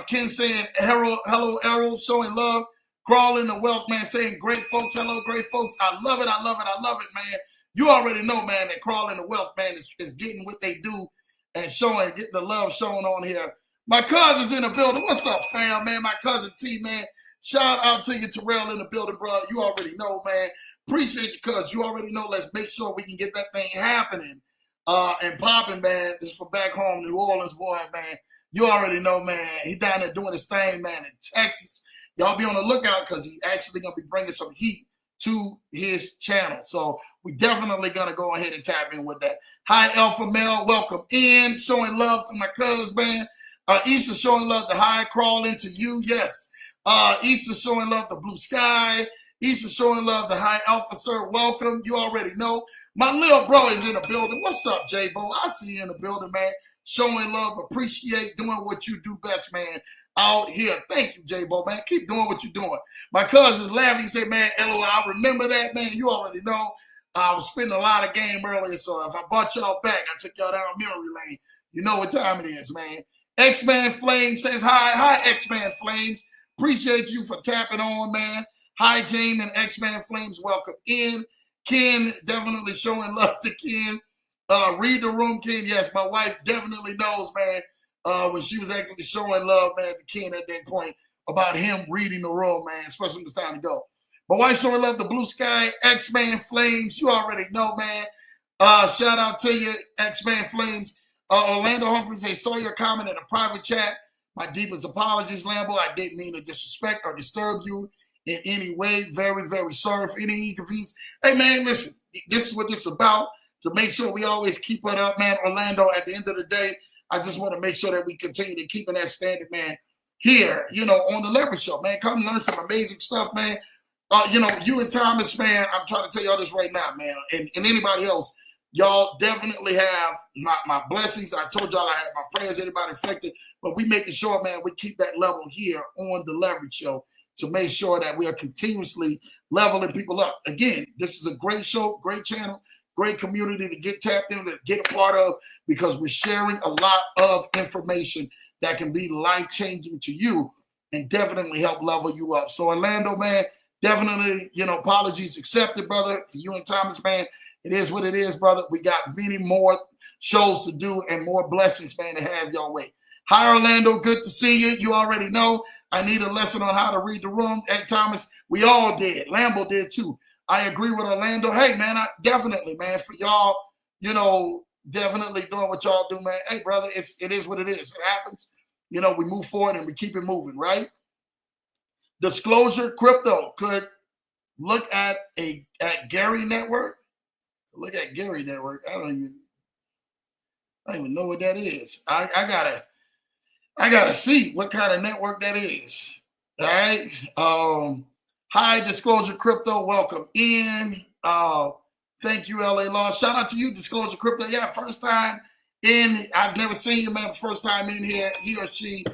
Ken saying hello, Errol, showing love. Crawl into Wealth, man, saying great folks. Hello, great folks. I love it. I love it. I love it, man. You already know, man, that Crawl into Wealth, man, is getting what they do and getting the love shown on here. My cousin's in the building. What's up, fam, man? My cousin T, man. Shout out to you, Terrell, in the building, bro. You already know, man. Appreciate you, cuz. You already know. Let's make sure we can get that thing happening and popping, man. This is from back home, New Orleans, boy, man. You already know, man. He down there doing his thing, man, in Texas. Y'all be on the lookout because he's actually going to be bringing some heat to his channel. So we definitely going to go ahead and tap in with that. Hi, Alpha Male. Welcome in. Showing love to my cuz, man. Issa showing love to High Crawl into you. Yes. Issa showing love to Blue Sky. Issa showing love to High Alpha, sir. Welcome. You already know. My little bro is in the building. What's up, J-Bo? I see you in the building, man. Showing love, appreciate doing what you do best, man. Out here. Thank you, J-Bo, man. Keep doing what you're doing. My cousin's laughing. He said, man, LOL, I remember that, man. You already know. I was spending a lot of game earlier, so if I brought y'all back, I took y'all down memory lane. You know what time it is, man. X-Man Flames says hi. Hi, X-Man Flames. Appreciate you for tapping on, man. Hi, Jane and X-Man Flames. Welcome in. Ken, definitely showing love to Ken. Read the room, Ken. Yes, my wife definitely knows, man, when she was actually showing love, man, to Ken at that point about him reading the room, man, especially when it's time to go. My wife showing love to Blue Sky, X-Man Flames. You already know, man. Shout out to you, X-Man Flames. Orlando Humphreys, they saw your comment in a private chat. My deepest apologies, Lambo. I didn't mean to disrespect or disturb you in any way. Very, very sorry for any inconvenience. Hey, man, listen, this is what this is about. to make sure we always keep it up, man. Orlando, at the end of the day, I just want to make sure that we continue to keep in that standard, man, here, on the Leverage Show, man. Come learn some amazing stuff, man. You and Thomas, man, I'm trying to tell y'all this right now, man, and anybody else, y'all definitely have my blessings. I told y'all I have my prayers, anybody affected, but we making sure, man, we keep that level here on the Leverage Show to make sure that we are continuously leveling people up. Again, this is a great show, great channel, great community to get tapped into, to get a part of, because we're sharing a lot of information that can be life-changing to you and definitely help level you up. So Orlando, man, definitely, apologies accepted, brother. For you and Thomas, man, it is what it is, brother. We got many more shows to do and more blessings, man, to have your way. Hi, Orlando. Good to see you. You already know I need a lesson on how to read the room. Hey, Thomas, we all did. Lambo did too. I agree with Orlando. Hey, man, definitely, man, for y'all, definitely doing what y'all do, man. Hey, brother, it is what it is. It happens. We move forward and we keep it moving, right? Disclosure Crypto could look at Gary Network. Look at Gary Network. I don't even know what that is. I gotta see what kind of network that is. All right. Hi, Disclosure Crypto. Welcome in. Thank you, LA Law. Shout out to you, Disclosure Crypto. Yeah, first time in. I've never seen you, man. First time in here, he or she.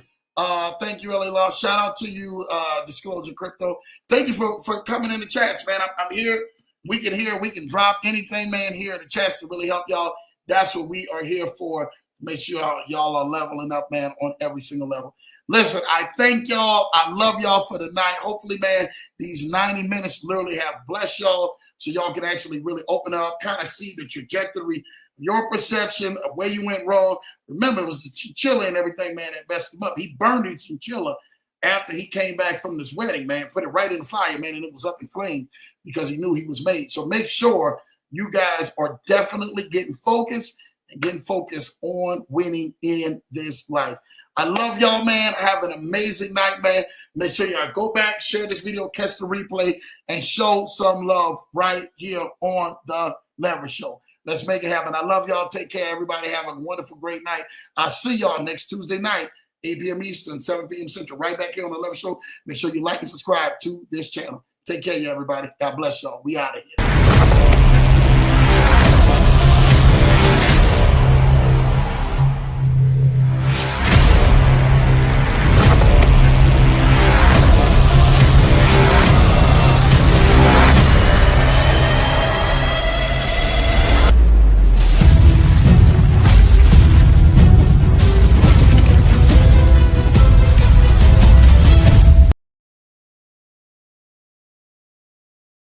Thank you, LA Law. Shout out to you, Disclosure Crypto. Thank you for coming in the chats, man. I'm here. We can drop anything, man, here in the chats to really help y'all. That's what we are here for. Make sure y'all are leveling up, man, on every single level. Listen, I thank y'all. I love y'all for the night. Hopefully, man, these 90 minutes literally have blessed y'all so y'all can actually really open up, kind of see the trajectory, your perception of where you went wrong. Remember, it was the chinchilla and everything, man, that messed him up. He burned his chinchilla after he came back from this wedding, man, put it right in the fire, man, and it was up in flames because he knew he was made. So make sure you guys are definitely getting focused and getting focused on winning in this life. I love y'all, man. Have an amazing night, man. Make sure y'all go back, share this video, catch the replay, and show some love right here on the Leverage Show. Let's make it happen. I love y'all. Take care, everybody. Have a wonderful, great night. I'll see y'all next Tuesday night, 8 p.m. Eastern, 7 p.m. Central, right back here on the Leverage Show. Make sure you like and subscribe to this channel. Take care, everybody. God bless y'all. We out of here.